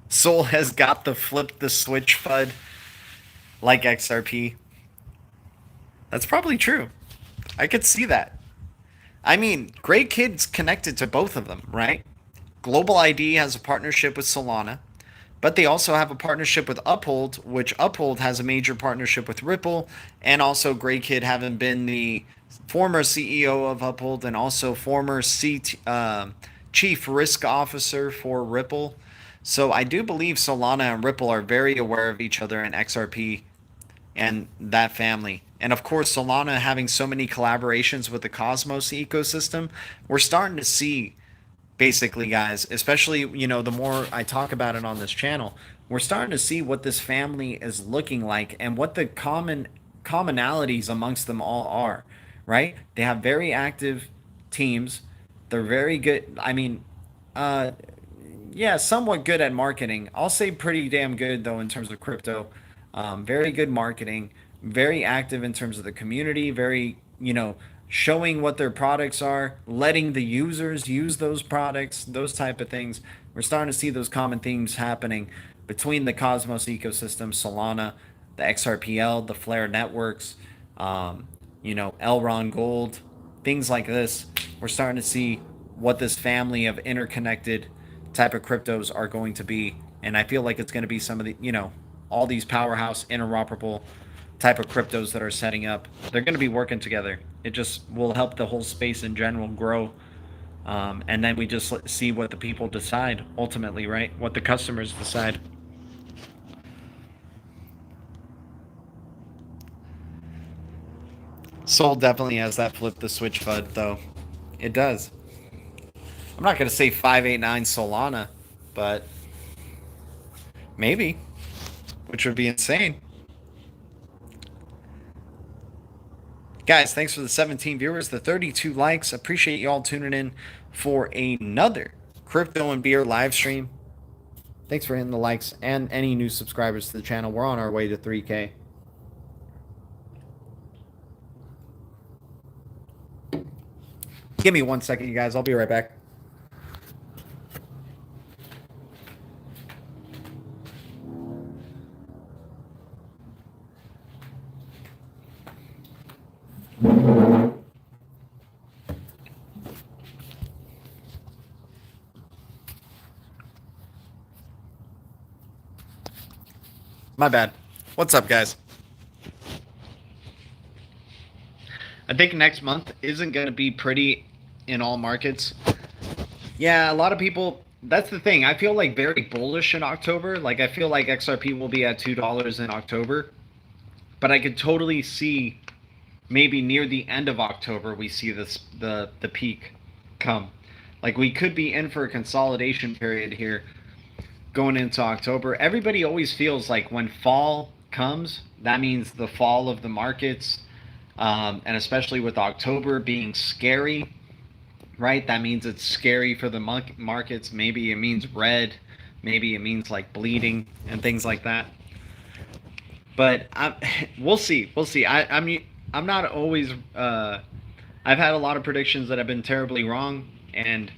Sol has got the flip the switch FUD like XRP. That's probably true. I could see that. I mean, Great Kid's connected to both of them, right? Global ID has a partnership with Solana, but they also have a partnership with Uphold, which Uphold has a major partnership with Ripple, and also Great Kid having been the former CEO of Uphold and also former chief risk officer for Ripple. So I do believe Solana and Ripple are very aware of each other in XRP and that family. And of course, Solana having so many collaborations with the Cosmos ecosystem, we're starting to see, basically, guys, especially, you know, the more I talk about it on this channel, we're starting to see what this family is looking like and what the commonalities amongst them all are, right? They have very active teams. They're very good. I mean, yeah, somewhat good at marketing. I'll say pretty damn good, though, in terms of crypto. Very good marketing, very active in terms of the community, very, you know, showing what their products are, letting the users use those products, those type of things. We're starting to see those common themes happening between the Cosmos ecosystem, Solana, the XRPL, the Flare networks, you know, Elron Gold, things like this. We're starting to see what this family of interconnected type of cryptos are going to be. And I feel like it's going to be some of the, you know, all these powerhouse interoperable type of cryptos that are setting up. They're going to be working together. It just will help the whole space in general grow. And then we just see what the people decide ultimately, right? What the customers decide. Sol definitely has that flip the switch FUD, though. It does. I'm not going to say 589 Solana, but maybe, which would be insane. Guys, thanks for the 17 viewers, the 32 likes. Appreciate y'all tuning in for another Crypto and Beer live stream. Thanks for hitting the likes and any new subscribers to the channel. We're on our way to 3K. Give me 1 second, you guys. I'll be right back. My bad. What's up, guys? I think next month isn't going to be pretty in all markets. Yeah, a lot of people, that's the thing. I feel like very bullish in October. Like, I feel like XRP will be at $2 in October. But I could totally see maybe near the end of October we see this the peak come. Like, we could be in for a consolidation period here going into October. Everybody always feels like when fall comes, that means the fall of the markets, and especially with October being scary, right? That means it's scary for the markets. Maybe it means red, maybe it means like bleeding and things like that. But we'll see. I'm not always I've had a lot of predictions that have been terribly wrong, and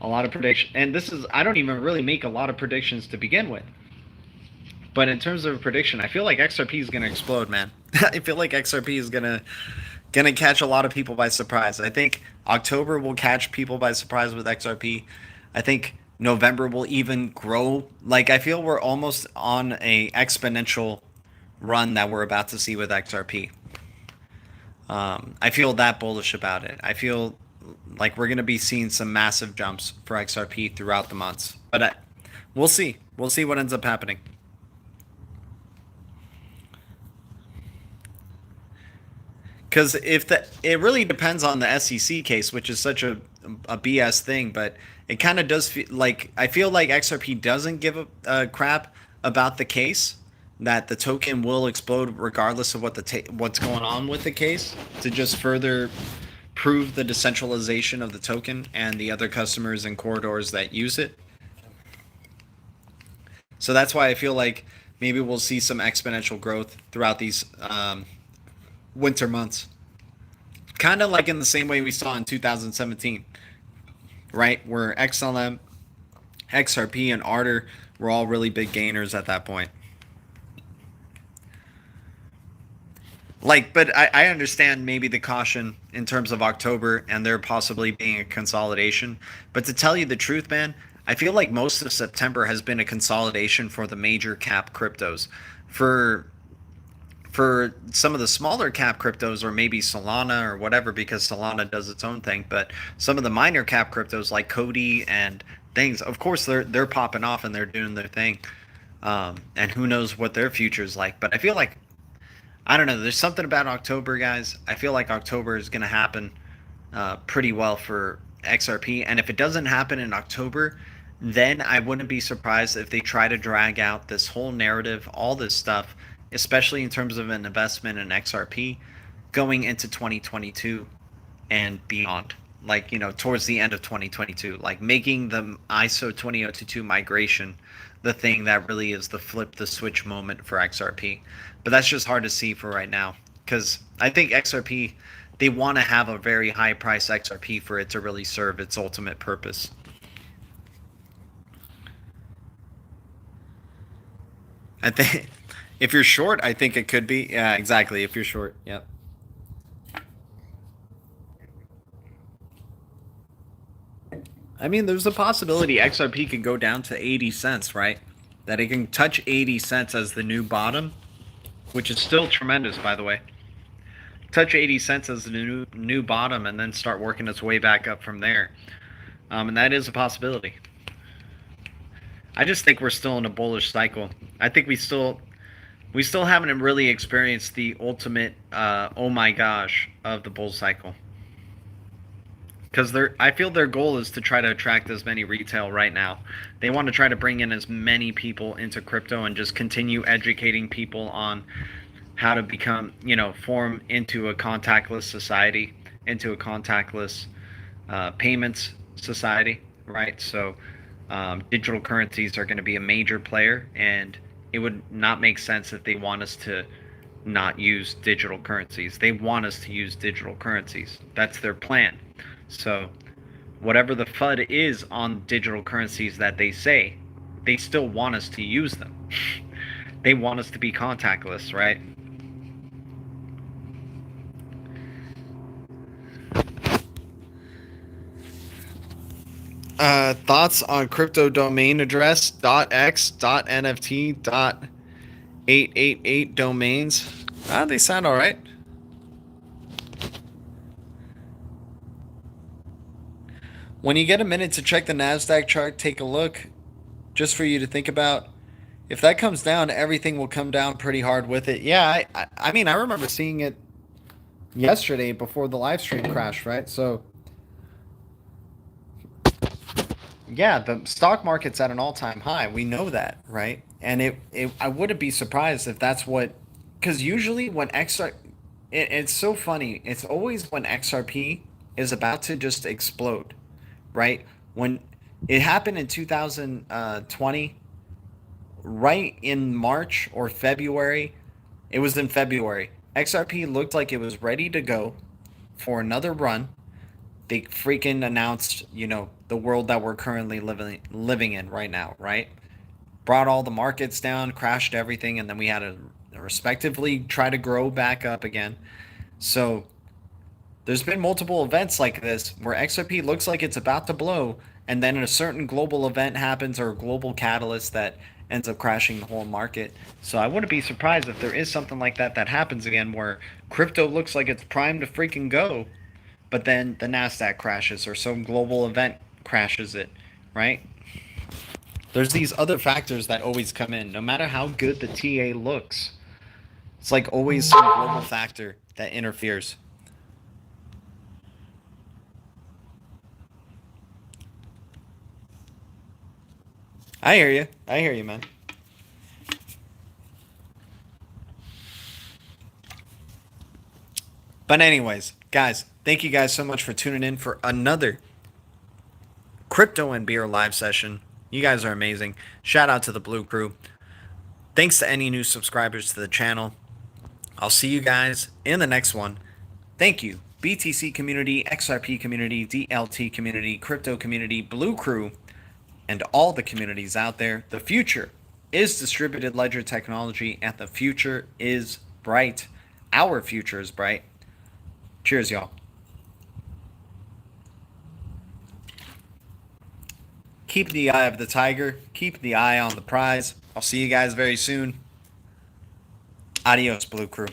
a lot of prediction. And this is, I don't even really make a lot of predictions to begin with. But in terms of a prediction, I feel like XRP is going to explode, man. I feel like XRP is gonna catch a lot of people by surprise. I think October will catch people by surprise with XRP. I think November will even grow. Like, I feel we're almost on a exponential run that we're about to see with XRP. I feel that bullish about it. I feel like we're gonna be seeing some massive jumps for XRP throughout the months. But we'll see. We'll see what ends up happening. Because it really depends on the SEC case, which is such a BS thing, but it kind of does feel like, I feel like XRP doesn't give a crap about the case, that the token will explode regardless of what's going on with the case, to just further prove the decentralization of the token and the other customers and corridors that use it. So that's why I feel like maybe we'll see some exponential growth throughout these winter months, kind of like in the same way we saw in 2017, right, where XLM, XRP, and Ardor were all really big gainers at that point. Like, but I understand maybe the caution in terms of October and there possibly being a consolidation, but to tell you the truth, man, I feel like most of September has been a consolidation for the major cap cryptos. For some of the smaller cap cryptos, or maybe Solana or whatever, because Solana does its own thing, but some of the minor cap cryptos like Coti and things, of course they're popping off and they're doing their thing, and who knows what their future is like. But I feel like, I don't know, there's something about October, guys. I feel like October is going to happen pretty well for XRP, and if it doesn't happen in October, then I wouldn't be surprised if they try to drag out this whole narrative, all this stuff, especially in terms of an investment in XRP, going into 2022 and beyond. Like, towards the end of 2022, like making the ISO 20022 migration the thing that really is the flip the switch moment for XRP. But that's just hard to see for right now, because I think XRP, they want to have a very high price XRP for it to really serve its ultimate purpose. I think if you're short, I think it could be. Yeah, exactly. If you're short, yep. I mean, there's a possibility XRP can go down to 80 cents, right? That it can touch 80 cents as the new bottom, which is still tremendous, by the way. Touch 80 cents as the new bottom, and then start working its way back up from there. And that is a possibility. I just think we're still in a bullish cycle. I think we still haven't really experienced the ultimate oh my gosh of the bull cycle. Because I feel their goal is to try to attract as many retail right now. They want to try to bring in as many people into crypto and just continue educating people on how to become, form into a contactless society, into a contactless payments society, right? So digital currencies are going to be a major player, and it would not make sense if they want us to not use digital currencies. They want us to use digital currencies. That's their plan. So whatever the FUD is on digital currencies that they say, they still want us to use them. They want us to be contactless, right? Thoughts on crypto domain address .x, .nft, .888 domains? They sound all right. When you get a minute to check the NASDAQ chart, take a look, just for you to think about. If that comes down, everything will come down pretty hard with it. Yeah, I mean, I remember seeing it yesterday before the live stream crashed, right? So, yeah, the stock market's at an all-time high. We know that, right? And I wouldn't be surprised if that's what, because usually when it's so funny. It's always when XRP is about to just explode, right? When it happened in 2020, right in March or February, it was in February. XRP looked like it was ready to go for another run. They freaking announced, the world that we're currently living in right now, right? Brought all the markets down, crashed everything, and then we had to respectively try to grow back up again. So there's been multiple events like this where XRP looks like it's about to blow, and then a certain global event happens or a global catalyst that ends up crashing the whole market. So I wouldn't be surprised if there is something like that that happens again where crypto looks like it's primed to freaking go, but then the NASDAQ crashes or some global event crashes it, right? There's these other factors that always come in, no matter how good the TA looks. It's like always some global factor that interferes. I hear you. I hear you, man. But anyways, guys, thank you guys so much for tuning in for another Crypto and Beer live session. You guys are amazing. Shout out to the Blue Crew. Thanks to any new subscribers to the channel. I'll see you guys in the next one. Thank you, BTC community, XRP community, DLT community, crypto community, Blue Crew, and all the communities out there. The future is distributed ledger technology, and the future is bright. Our future is bright. Cheers, y'all. Keep the eye of the tiger. Keep the eye on the prize. I'll see you guys very soon. Adios, Blue Crew.